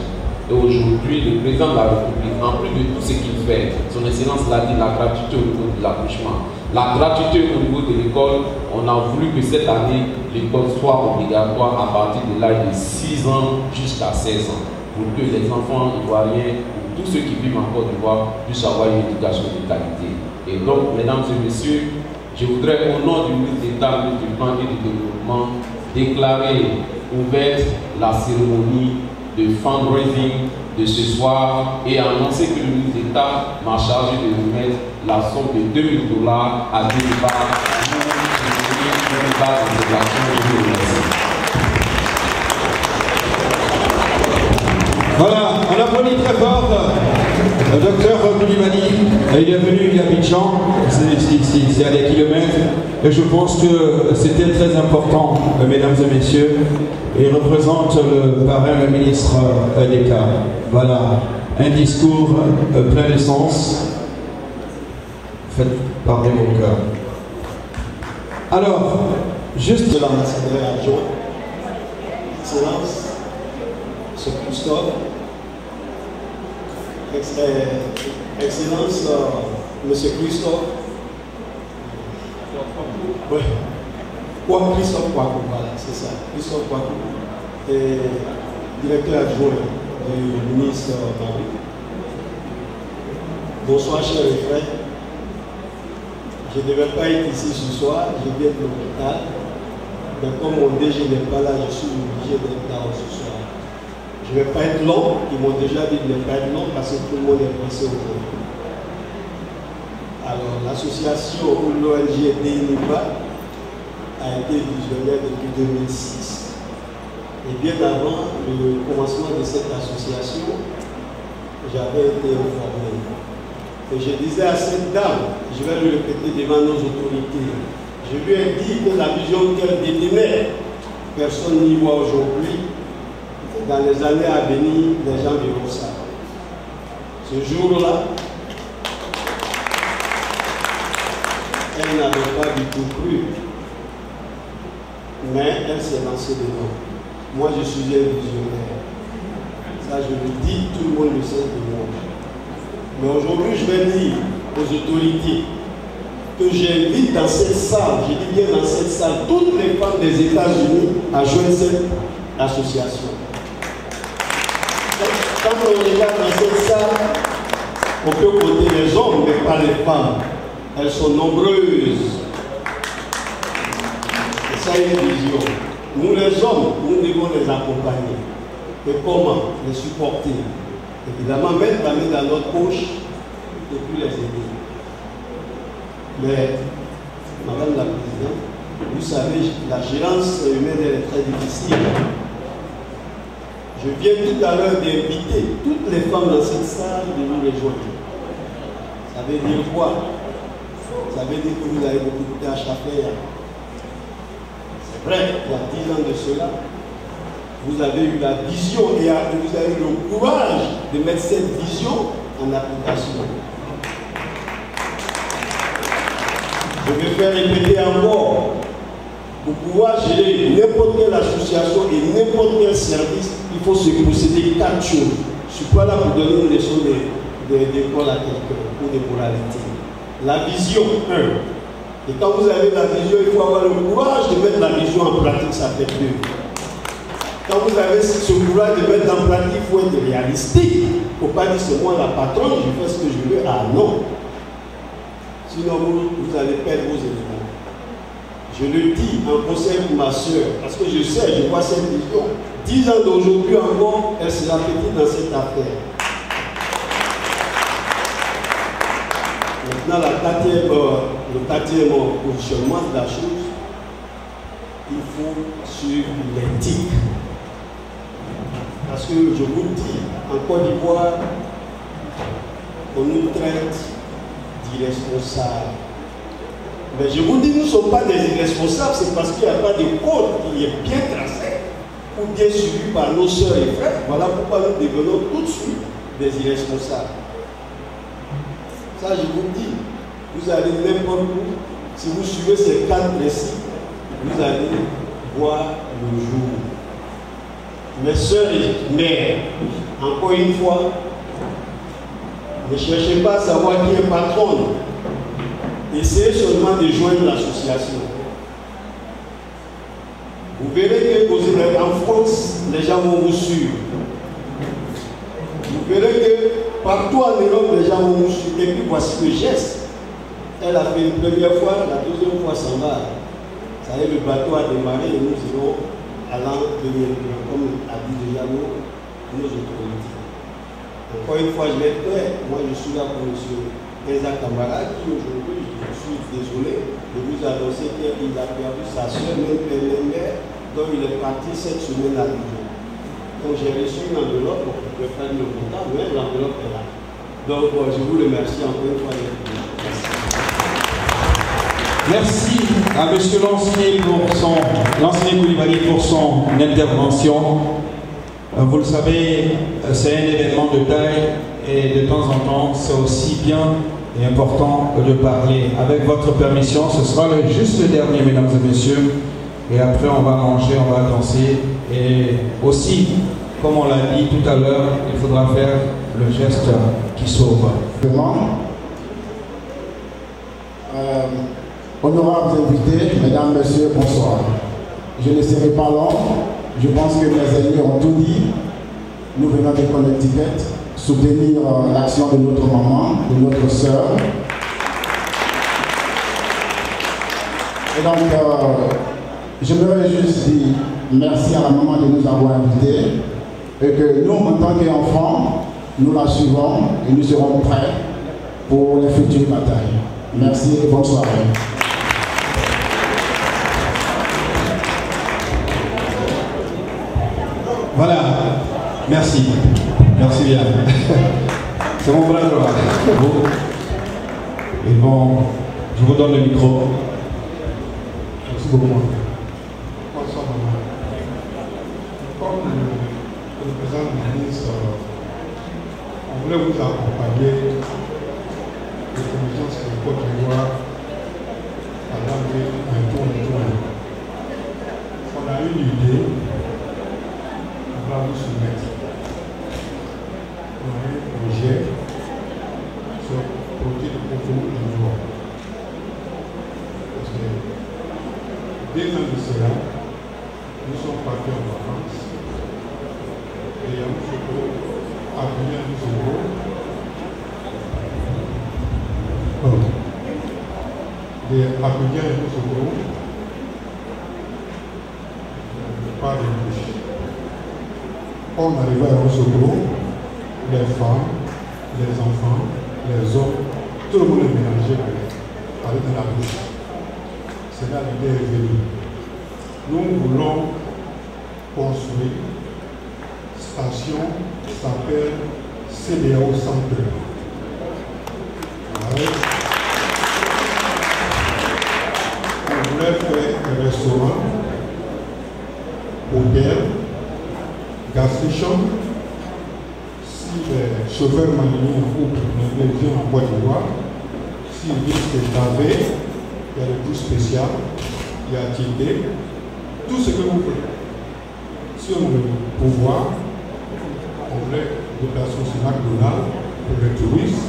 Et aujourd'hui, le président de la République, en plus de tout ce qu'il fait, son Excellence l'a dit, la gratuité au niveau de l'accouchement, la gratuité au niveau de l'école, on a voulu que cette année, l'école soit obligatoire à partir de l'âge de 6 ans jusqu'à 16 ans, pour que les enfants ivoiriens, ou tous ceux qui vivent en Côte d'Ivoire, puissent avoir une éducation de qualité. Et donc, mesdames et messieurs, je voudrais, au nom du ministre d'État, du plan et du développement, déclarer ouverte la cérémonie de fundraising de ce soir et annoncer que le ministre d'État m'a chargé de remettre la somme de $2000 à Débat pour soutenir une base de l'action. Je vous remercie. Voilà, on applaudit très fort le docteur Koulibaly. Il est venu d'Abidjan, c'est à des kilomètres, et je pense que c'était très important, mesdames et messieurs. Il représente le parrain, le ministre d'État. Voilà, un discours plein d'essence, fait par des beaux cœurs. Alors, juste de l'ambassadeur adjoint, Excellence, M. Christophe, Excellence, M. Christophe, oui, Christophe Kwaku, voilà, c'est ça, Christophe Kwaku, et directeur adjoint du ministre Marie. Bonsoir, chers frères. Je ne devais pas être ici ce soir, je viens de l'hôpital. Mais comme mon DG n'est pas là, je suis obligé d'être là ce soir. Je ne vais pas être long, ils m'ont déjà dit de ne pas être long parce que tout le monde est pressé aujourd'hui. Alors, l'association ou l'ONG DNIBA a été visionnaire depuis 2006. Et bien avant le commencement de cette association, j'avais été informé. Et je disais à cette dame, je vais le répéter devant nos autorités, je lui ai dit que la vision qu'elle détenait, personne n'y voit aujourd'hui. Dans les années à venir, les gens verront ça. Ce jour-là, elle n'avait pas du tout cru. Mais elle s'est lancée dedans. Moi, je suis un visionnaire. Ça, je le dis, tout le monde le sait de moi. Mais aujourd'hui, je vais dire aux autorités que j'invite dans cette salle, je dis bien dans cette salle, toutes les femmes des États-Unis à joindre cette association. Quand on regarde dans cette salle, on peut compter les hommes, mais pas les femmes. Elles sont nombreuses. Et ça, une vision. Nous, les hommes, nous devons les accompagner. Et comment? Les supporter. Évidemment, mettre la main dans notre poche et puis les aider. Mais, Madame la Présidente, vous savez, la gérance humaine est très difficile. Je viens tout à l'heure d'inviter toutes les femmes dans cette salle de nous rejoindre. Ça veut dire quoi? Ça veut dire que vous avez beaucoup de tâches à faire. C'est vrai, il y a 10 ans de cela, vous avez eu la vision et vous avez eu le courage de mettre cette vision en application. Je vais faire répéter encore, pour pouvoir gérer n'importe quelle association et n'importe quel service, il faut se posséder 4 choses. Je ne suis pas là pour donner une leçon d'école à quelqu'un ou de moralité. La vision, 1. Et quand vous avez la vision, il faut avoir le courage de mettre la vision en pratique, ça fait 2. Quand vous avez ce courage de mettre en pratique, il faut être réalistique. Il ne faut pas dire c'est moi la patronne, je fais ce que je veux. Ah non. Sinon, vous allez perdre vos éléments. Je le dis en conseil pour ma soeur, parce que je sais, je vois cette vision. 10 ans d'aujourd'hui encore, elle sera petite dans cette affaire. Maintenant, le quatrième positionnement de la chose, il faut suivre l'éthique. Parce que je vous le dis, en Côte d'Ivoire, on nous traite d'irresponsables. Mais je vous dis, nous ne sommes pas des irresponsables, c'est parce qu'il n'y a pas de code qui est bien tracé ou bien suivi par nos sœurs et frères. Voilà pourquoi nous devenons tout de suite des irresponsables. Ça, je vous dis, vous allez n'importe où, si vous suivez ces 4 principes, vous allez voir le jour. Mes sœurs et mères, encore une fois, ne cherchez pas à savoir qui est patronne. Essayez seulement de joindre l'association. Vous verrez que en France, les gens vont vous suivre. Vous verrez que partout en Europe, les gens vont vous suivre. Et puis voici le geste. Elle a fait une première fois, la deuxième fois s'en va. Ça y est, le bateau a démarré et nous irons à l'an 2020, comme a dit déjà nos autorités. Encore une fois, je vais être clair. Moi, je suis là pour M. Eza Kamara, qui aujourd'hui, je suis désolé de vous annoncer qu'il a perdu sa soeur, même mère, dont il est parti cette semaine à Lyon. Donc j'ai reçu une enveloppe pour préparer le comptable, mais l'enveloppe est là. Donc je vous remercie encore une fois d'être venu. Merci à M. Lancier Koulibaly pour son intervention. Vous le savez, c'est un événement de taille et de temps en temps, c'est aussi bien et important de parler. Avec votre permission, ce sera juste le dernier, mesdames et messieurs. Et après, on va manger, on va danser. Et aussi, comme on l'a dit tout à l'heure, il faudra faire le geste qui sauve. Honorables invités, mesdames, messieurs, bonsoir. Je ne serai pas long. Je pense que mes amis ont tout dit. Nous venons de Connecticut soutenir l'action de notre maman, de notre sœur. Et donc, j'aimerais juste dire merci à la maman de nous avoir invités et que nous, en tant qu'enfants, nous la suivons et nous serons prêts pour les futures batailles. Merci et bonne soirée. Voilà, merci. Merci bien. C'est mon bras droit. Et bon, je vous donne le micro. Merci beaucoup. Bonsoir, maman. Comme le président du ministre, on voulait vous accompagner de commission sur le Côte d'Ivoire pendant un tour. On a une idée. On va vous soumettre. On a un projet sur le projet de Côte d'Ivoire. Parce que 2 ans de cela, nous sommes partis en vacances. Et à Moussoko, à venir à Moussoko, à venir à Moussoko, pas de bouche. On arrivait à Moussoko, les femmes, les enfants, les hommes, tout le monde est mélangé avec de la bouche. C'est là l'idée est venue. Nous voulons construire une station qui s'appelle CDAO Centre. On voulait faire un restaurant, hôtel, gas station. Si les chauffeurs maliniens ou les viennent en Côte d'Ivoire, s'ils viennent se laver, il y a des douches spéciales, il y a Tindé, tout ce que vous voulez. Si on a le pouvoir, on voulait des places sur McDonald's pour les touristes,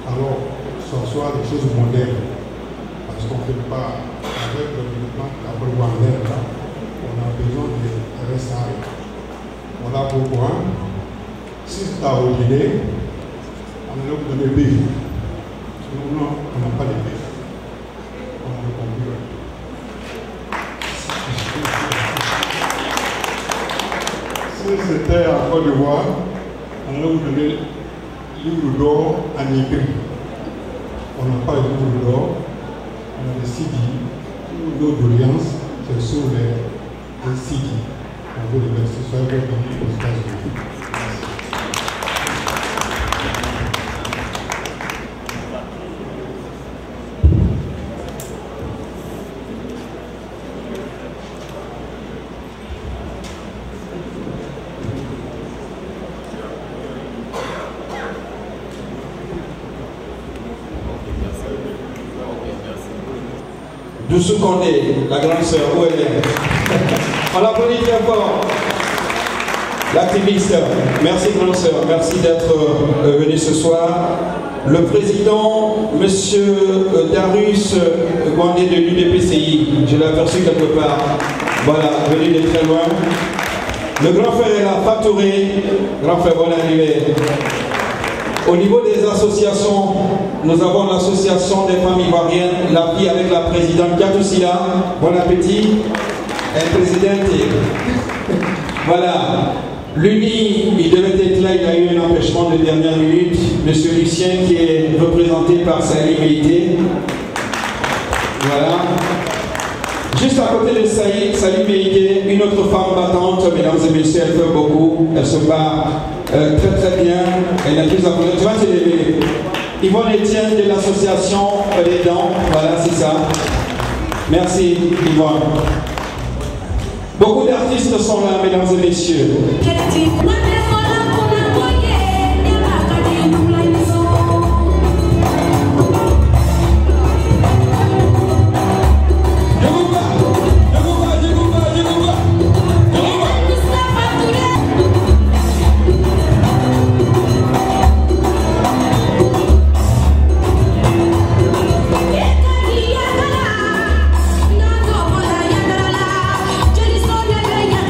alors ce soit des choses modernes. Parce qu'on ne fait pas avec le développement qu'après l'air là, on a besoin de restaurer. Voilà pourquoi, si c'est à ordinaire, on allait vous donner bif. Nous, non, on n'a pas de bif. Si c'était en Côte d'Ivoire, on allait vous donner livre d'or en écrit. On n'a pas de livre d'or, on a des CD. Nos doléances, c'est sur les CD. On veut les verser sur les États-Unis. Doussou Condé, la grande sœur, où elle est? On l'applaudit très fort. L'activiste, merci grande sœur, merci d'être venu ce soir. Le président, monsieur Darius Gwandé de l'UDPCI, je l'ai aperçu quelque part. Voilà, venu de très loin. Le grand frère est là, Fatouré, grand frère, bonne arrivée. Au niveau des associations, nous avons l'association des femmes ivoiriennes, la fille avec la présidente Gatoussila. Bon appétit. Elle présidente. Voilà. L'UNI, il devait être là, il a eu un empêchement de dernière minute. Monsieur Lucien qui est représenté par Salim Meïté. Voilà. Juste à côté de Sali Meïké, une autre femme battante, mesdames et messieurs, elle fait beaucoup, elle se bat très très bien, elle n'a plus à vous. Tu vois, c'est Yvonne Etienne de l'association Les Dents, voilà, c'est ça. Merci Yvonne. Beaucoup d'artistes sont là, mesdames et messieurs. Jadi soalnya kayak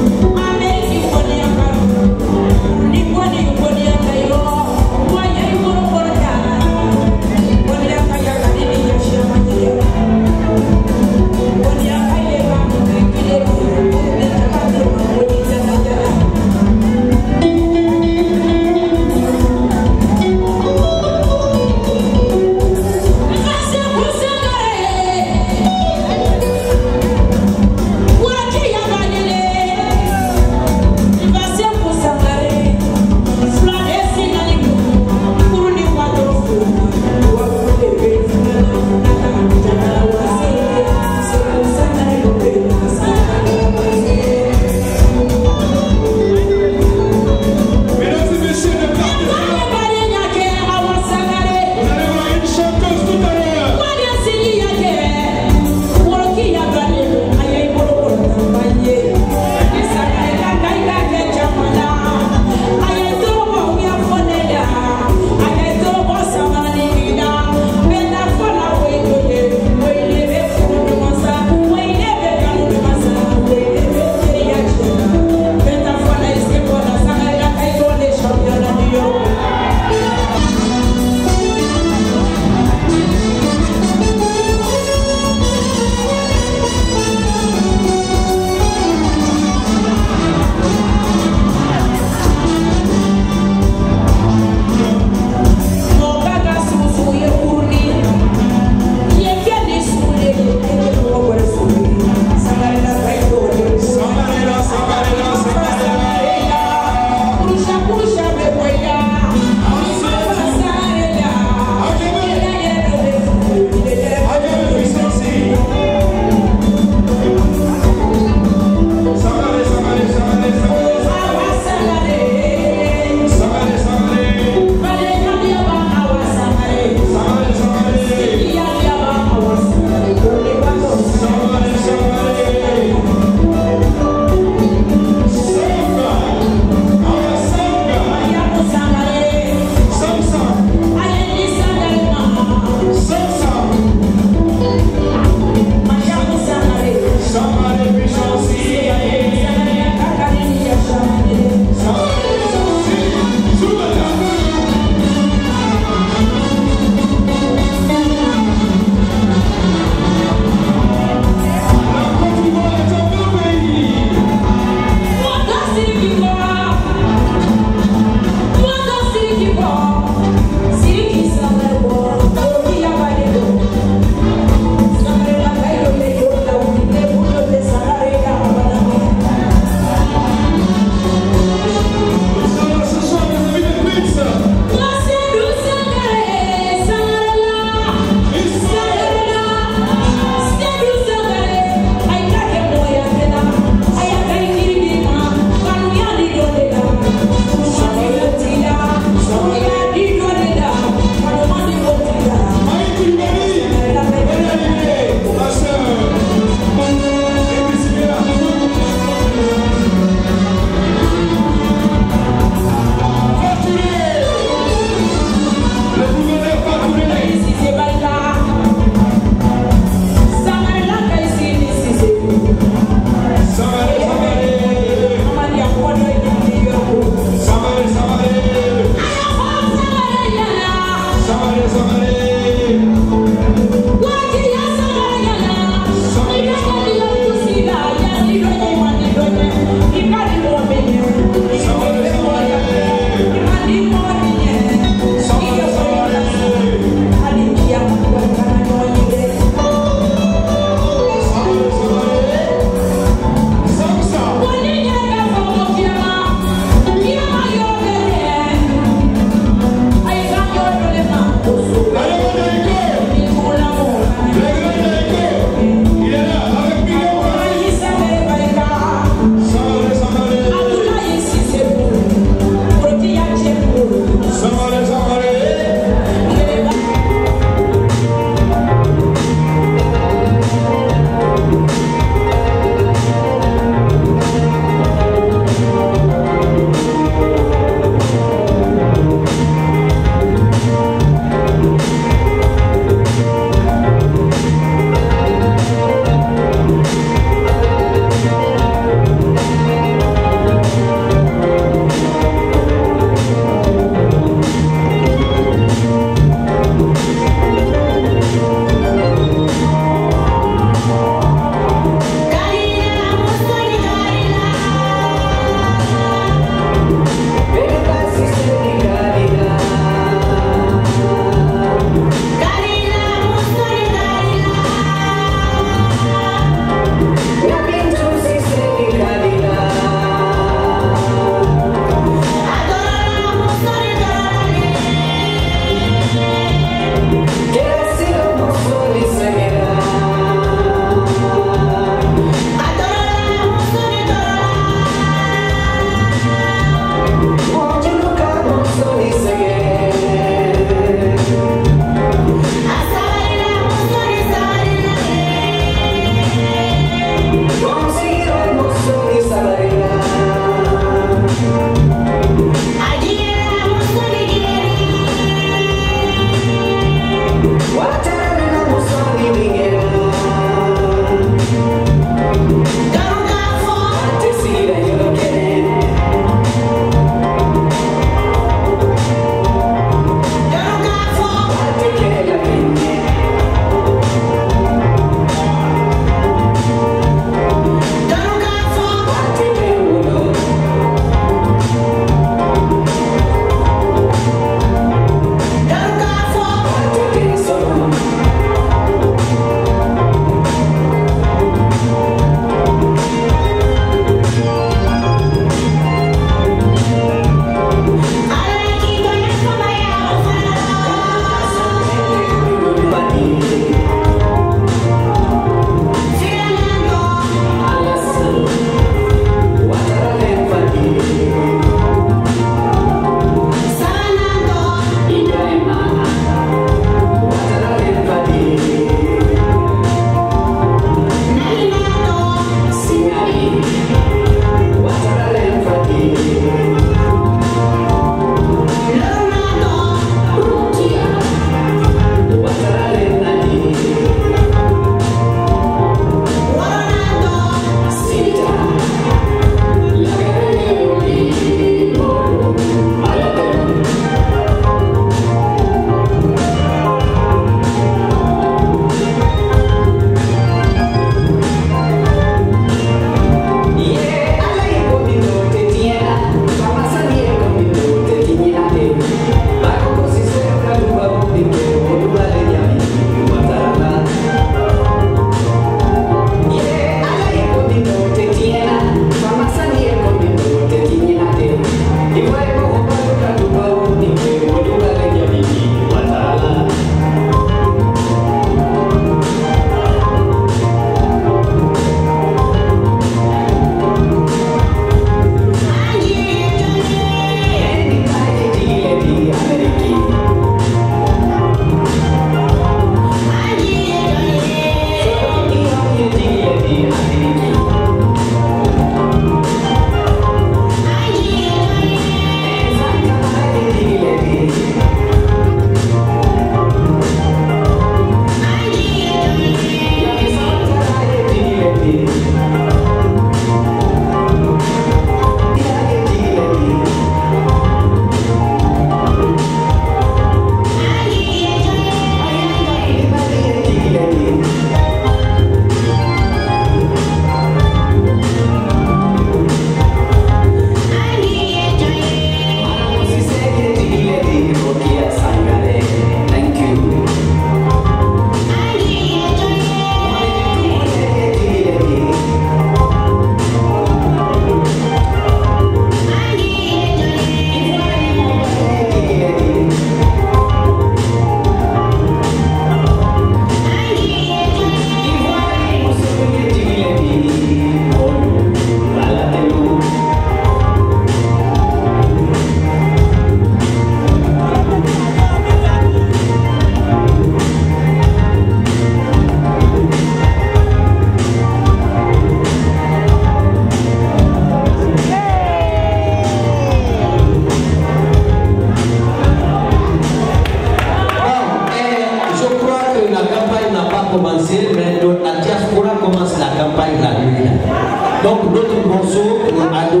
Donc notre morceau, Ado,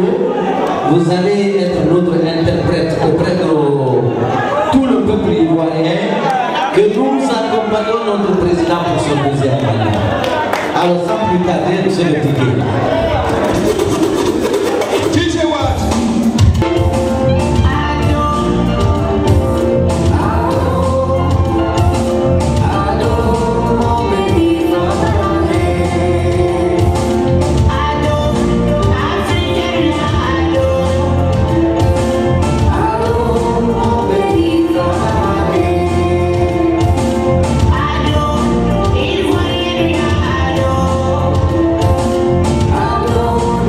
vous allez être notre interprète auprès de tout le peuple ivoirien, que nous accompagnons notre président pour son deuxième mandat. Alors sans plus tarder, monsieur le ticket. I know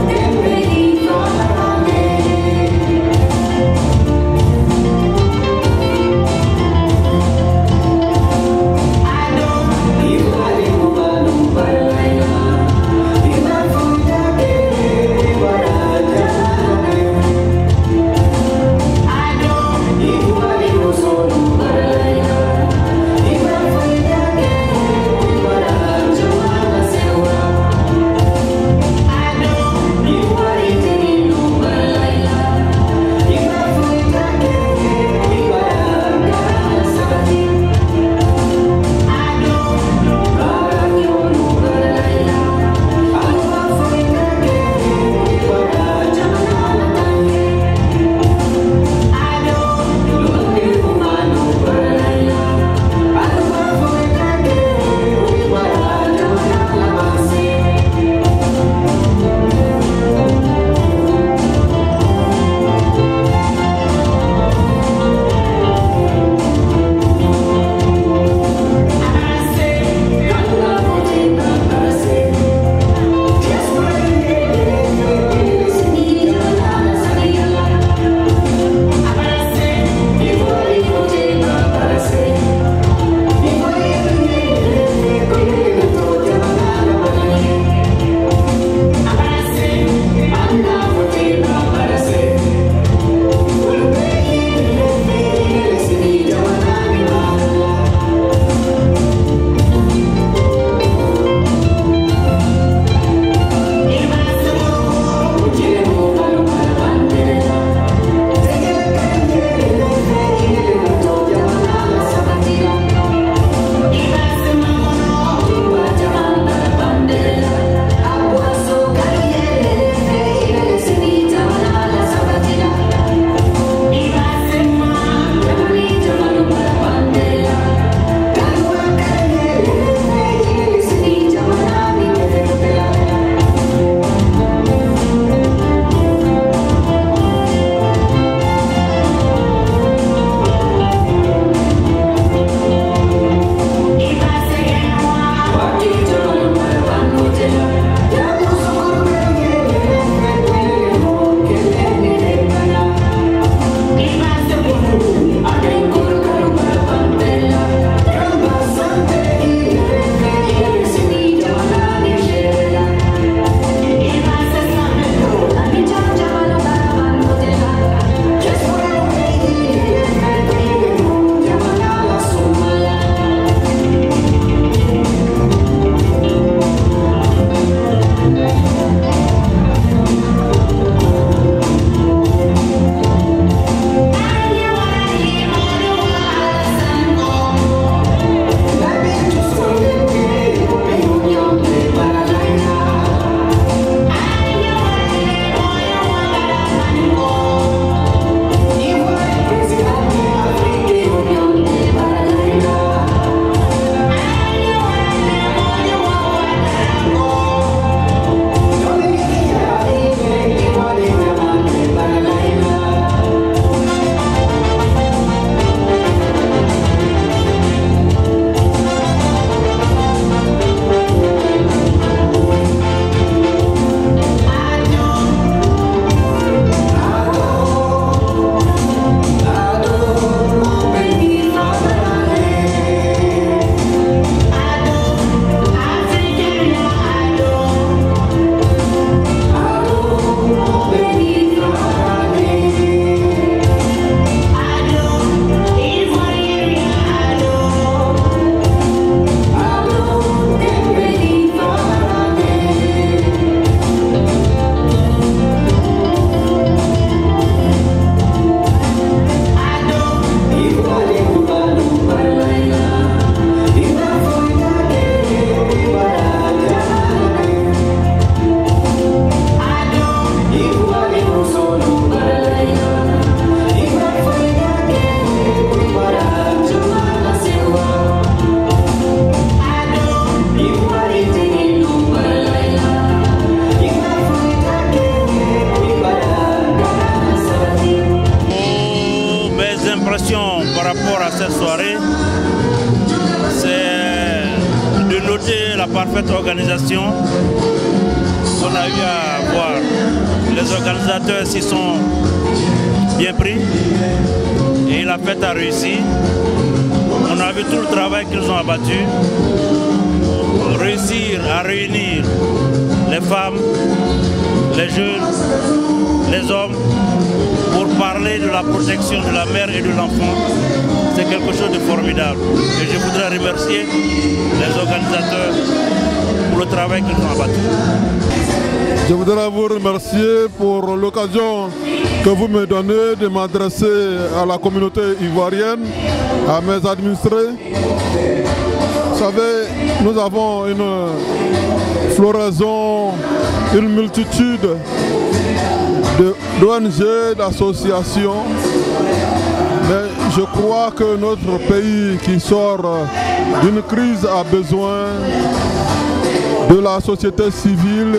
la parfaite organisation qu'on a eu à voir. Les organisateurs s'y sont bien pris et la fête a réussi. On a vu tout le travail qu'ils ont abattu pour réussir à réunir les femmes, les jeunes, les hommes pour parler de la protection de la mère et de l'enfant. C'est quelque chose de formidable. Et je voudrais remercier les organisateurs pour le travail qu'ils ont abattu. Je voudrais vous remercier pour l'occasion que vous me donnez de m'adresser à la communauté ivoirienne, à mes administrés. Vous savez, nous avons une floraison, une multitude d'ONG, d'associations. Mais je crois que notre pays qui sort d'une crise a besoin de la société civile,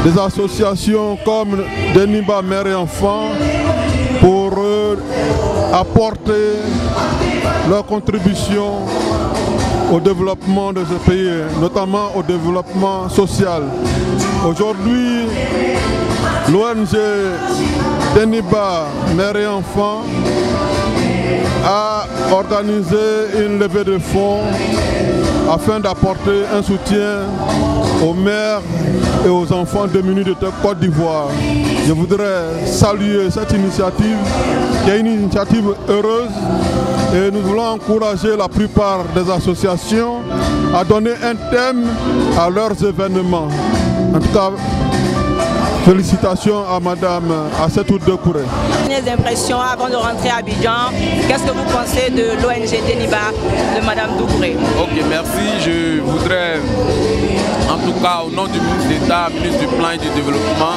des associations comme Deniba Mère et Enfants pour apporter leur contribution au développement de ce pays, notamment au développement social. Aujourd'hui, l'ONG Deniba Mère et Enfants a organisé une levée de fonds afin d'apporter un soutien aux mères et aux enfants démunis de Côte d'Ivoire. Je voudrais saluer cette initiative qui est une initiative heureuse et nous voulons encourager la plupart des associations à donner un thème à leurs événements. En tout cas, félicitations à Madame Assetou Doucouré. Les impressions avant de rentrer à Abidjan, qu'est-ce que vous pensez de l'ONG Deniba de Madame Doucouré? Ok, merci. Je voudrais, en tout cas, au nom du ministre d'État, ministre du Plan et du Développement,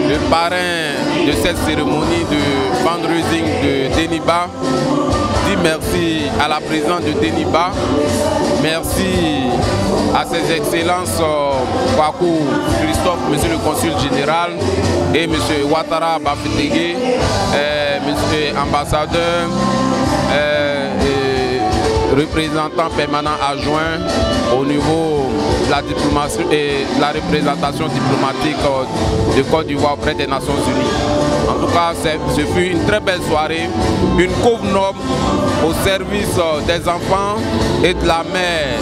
le parrain de cette cérémonie de fundraising de Deniba, dire merci à la présidente de Deniba, merci à ses excellences Kwaku Christophe, monsieur le consul général, et monsieur Ouattara Bafetegui, monsieur ambassadeur, représentant permanent adjoint au niveau de la diplomatie et de la représentation diplomatique de Côte d'Ivoire auprès des Nations Unies. En tout cas, ce fut une très belle soirée, une couve noble au service des enfants et de la mère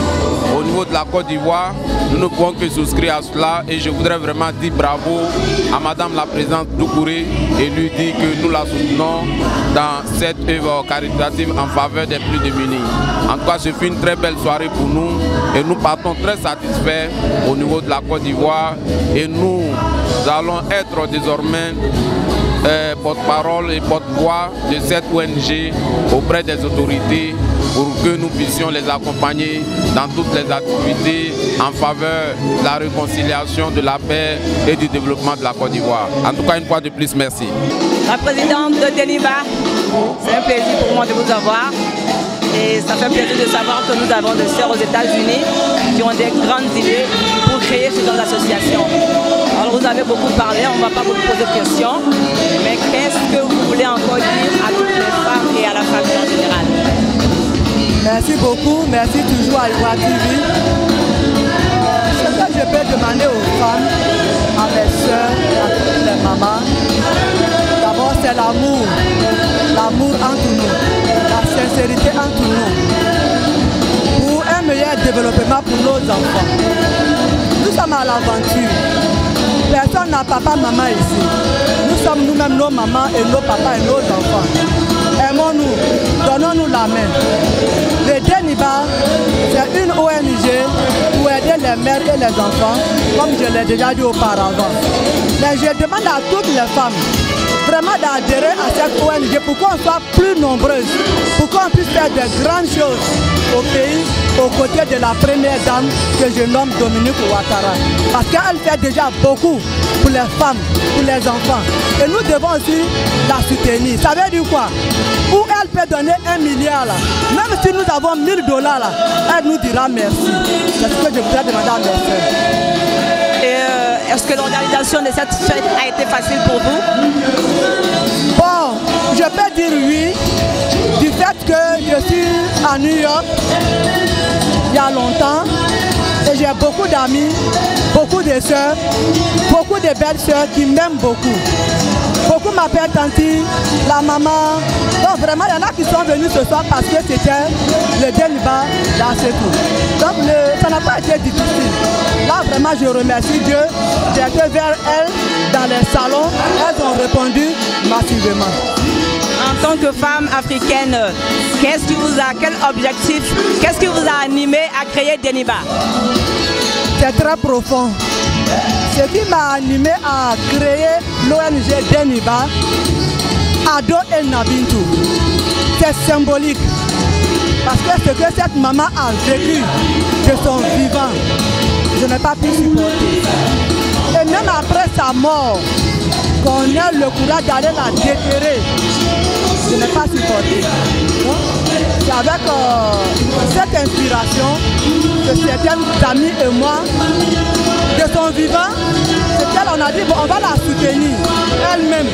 au niveau de la Côte d'Ivoire. Nous ne pouvons que souscrire à cela et je voudrais vraiment dire bravo à Madame la Présidente Doucouré et lui dire que nous la soutenons dans cette œuvre caritative en faveur des plus démunis. En tout cas, ce fut une très belle soirée pour nous et nous partons très satisfaits au niveau de la Côte d'Ivoire et nous allons être désormais porte-parole et porte-voix de cette ONG auprès des autorités pour que nous puissions les accompagner dans toutes les activités en faveur de la réconciliation, de la paix et du développement de la Côte d'Ivoire. En tout cas, une fois de plus, merci. La présidente de Deniba, c'est un plaisir pour moi de vous avoir. Et ça fait plaisir de savoir que nous avons des sœurs aux États-Unis qui ont des grandes idées pour créer ce genre d'association. Alors vous avez beaucoup parlé, on ne va pas vous poser de questions, mais qu'est-ce que vous voulez encore dire à toutes les femmes et à la famille en général? Merci beaucoup, merci toujours à Ivoire TV. Ce que je peux demander aux femmes, à mes soeurs, à toutes les mamans, d'abord c'est l'amour, l'amour entre nous, la sincérité entre nous, pour un meilleur développement pour nos enfants. Nous sommes à l'aventure. Personne n'a papa, maman ici. Nous sommes nous-mêmes nos mamans et nos papas et nos enfants. Aimons-nous, donnons-nous la main. Le Deniba, c'est une ONG pour aider les mères et les enfants, comme je l'ai déjà dit auparavant. Mais je demande à toutes les femmes vraiment d'adhérer à cette ONG pour qu'on soit plus nombreuses, pour qu'on puisse faire de grandes choses au pays, aux côtés de la première dame que je nomme Dominique Ouattara. Parce qu'elle fait déjà beaucoup pour les femmes, pour les enfants. Et nous devons aussi la soutenir. Ça veut dire quoi? Où elle peut donner 1 milliard là, même si nous avons 1 000 $ là, elle nous dira merci. C'est ce que je voudrais demander à mes soeurs. Est-ce que l'organisation de cette fête a été facile pour vous? Bon, je peux dire oui, du fait que je suis à New York il y a longtemps et j'ai beaucoup d'amis, beaucoup de sœurs, beaucoup de belles sœurs qui m'aiment beaucoup. Beaucoup m'appellent Tanti, la maman. Donc vraiment, il y en a qui sont venus ce soir parce que c'était le Deniba d'Assekou. Donc ça n'a pas été difficile. Là, vraiment, je remercie Dieu. J'ai été vers elles dans les salons. Elles ont répondu massivement. En tant que femme africaine, quel objectif, qu'est-ce qui vous a animé à créer Deniba? C'est très profond. Ce qui m'a animé à créer l'ONG Deniba, Ado El Nabintou, c'est symbolique. Parce que ce que cette maman a vécu de son vivant, je n'ai pas pu supporter. Et même après sa mort, qu'on ait le courage d'aller la déterrer, je n'ai pas supporté. C'est avec cette inspiration que certaines amies et moi, de son vivant, c'est qu'elle on a dit bon, on va la soutenir elle-même.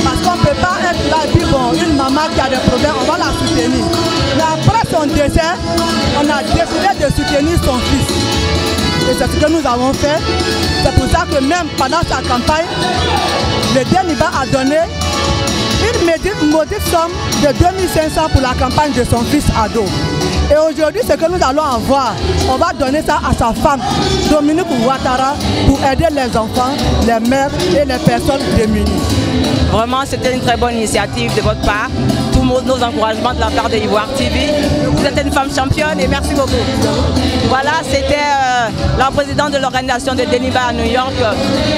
Parce qu'on ne peut pas être là et puis bon, une maman qui a des problèmes, on va la soutenir. Mais après son décès, on a décidé de soutenir son fils. Et c'est ce que nous avons fait. C'est pour ça que même pendant sa campagne, le Deniba a donné une modique somme de 2500 pour la campagne de son fils Ado. Et aujourd'hui, ce que nous allons avoir, on va donner ça à sa femme, Dominique Ouattara, pour aider les enfants, les mères et les personnes démunies. Vraiment, c'était une très bonne initiative de votre part. Tous nos encouragements de la part de Ivoire TV. Vous êtes une femme championne et merci beaucoup. Voilà, c'était la présidente de l'organisation de Deniba à New York,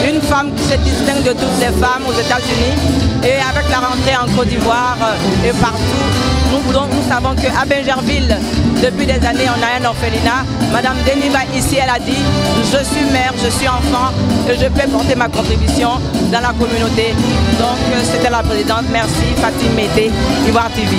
une femme qui se distingue de toutes les femmes aux États-Unis. Et avec la rentrée en Côte d'Ivoire et partout, nous savons qu'à Bingerville, depuis des années, on a un orphelinat. Madame Deniba ici, elle a dit, je suis mère, je suis enfant et je peux porter ma contribution dans la communauté. Donc c'était la présidente. Merci Fatim Mété, Ivoire TV.